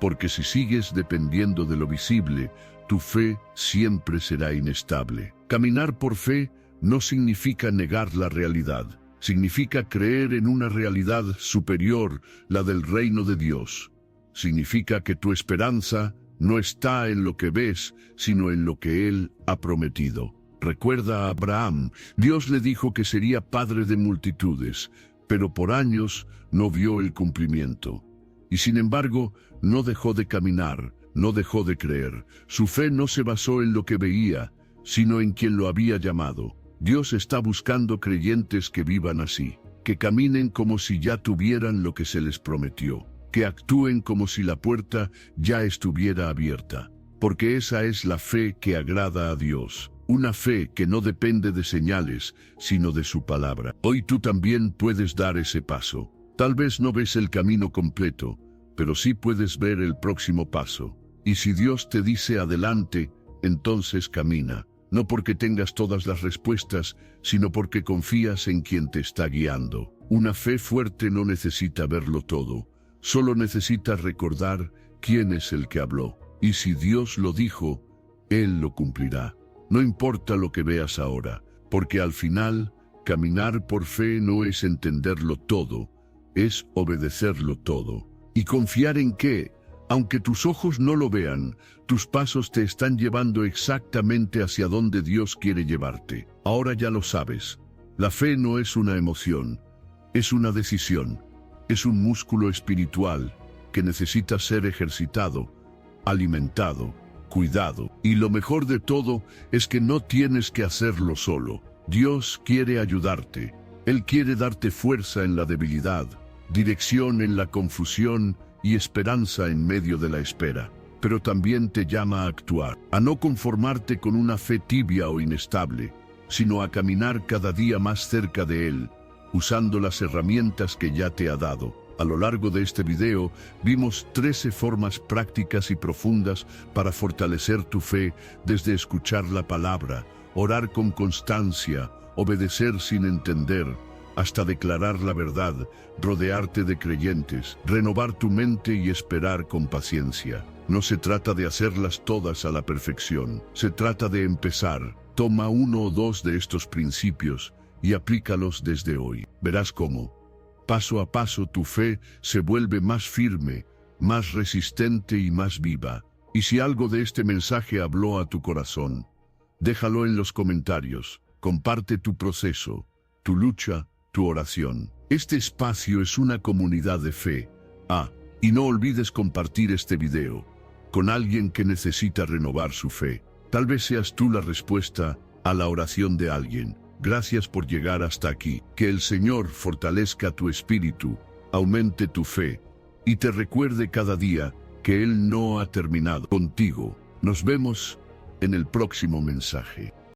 porque si sigues dependiendo de lo visible, tu fe siempre será inestable. Caminar por fe no significa negar la realidad, significa creer en una realidad superior, la del reino de Dios. Significa que tu esperanza no está en lo que ves, sino en lo que Él ha prometido. Recuerda a Abraham. Dios le dijo que sería padre de multitudes, pero por años no vio el cumplimiento. Y sin embargo, no dejó de caminar, no dejó de creer. Su fe no se basó en lo que veía, sino en quien lo había llamado. Dios está buscando creyentes que vivan así, que caminen como si ya tuvieran lo que se les prometió, que actúen como si la puerta ya estuviera abierta, porque esa es la fe que agrada a Dios. Una fe que no depende de señales, sino de su palabra. Hoy tú también puedes dar ese paso. Tal vez no ves el camino completo, pero sí puedes ver el próximo paso. Y si Dios te dice adelante, entonces camina. No porque tengas todas las respuestas, sino porque confías en quien te está guiando. Una fe fuerte no necesita verlo todo, solo necesita recordar quién es el que habló. Y si Dios lo dijo, Él lo cumplirá. No importa lo que veas ahora, porque al final, caminar por fe no es entenderlo todo, es obedecerlo todo. Y confiar en que, aunque tus ojos no lo vean, tus pasos te están llevando exactamente hacia donde Dios quiere llevarte. Ahora ya lo sabes. La fe no es una emoción, es una decisión. Es un músculo espiritual que necesita ser ejercitado, alimentado, cuidado. Y lo mejor de todo es que no tienes que hacerlo solo. Dios quiere ayudarte. Él quiere darte fuerza en la debilidad, dirección en la confusión y esperanza en medio de la espera. Pero también te llama a actuar, a no conformarte con una fe tibia o inestable, sino a caminar cada día más cerca de Él, usando las herramientas que ya te ha dado. A lo largo de este video, vimos 13 formas prácticas y profundas para fortalecer tu fe, desde escuchar la palabra, orar con constancia, obedecer sin entender, hasta declarar la verdad, rodearte de creyentes, renovar tu mente y esperar con paciencia. No se trata de hacerlas todas a la perfección, se trata de empezar. Toma 1 o 2 de estos principios y aplícalos desde hoy. Verás cómo, paso a paso, tu fe se vuelve más firme, más resistente y más viva. Y si algo de este mensaje habló a tu corazón, déjalo en los comentarios. Comparte tu proceso, tu lucha, tu oración. Este espacio es una comunidad de fe. Y no olvides compartir este video con alguien que necesita renovar su fe. Tal vez seas tú la respuesta a la oración de alguien. Gracias por llegar hasta aquí. Que el Señor fortalezca tu espíritu, aumente tu fe y te recuerde cada día que Él no ha terminado contigo. Nos vemos en el próximo mensaje.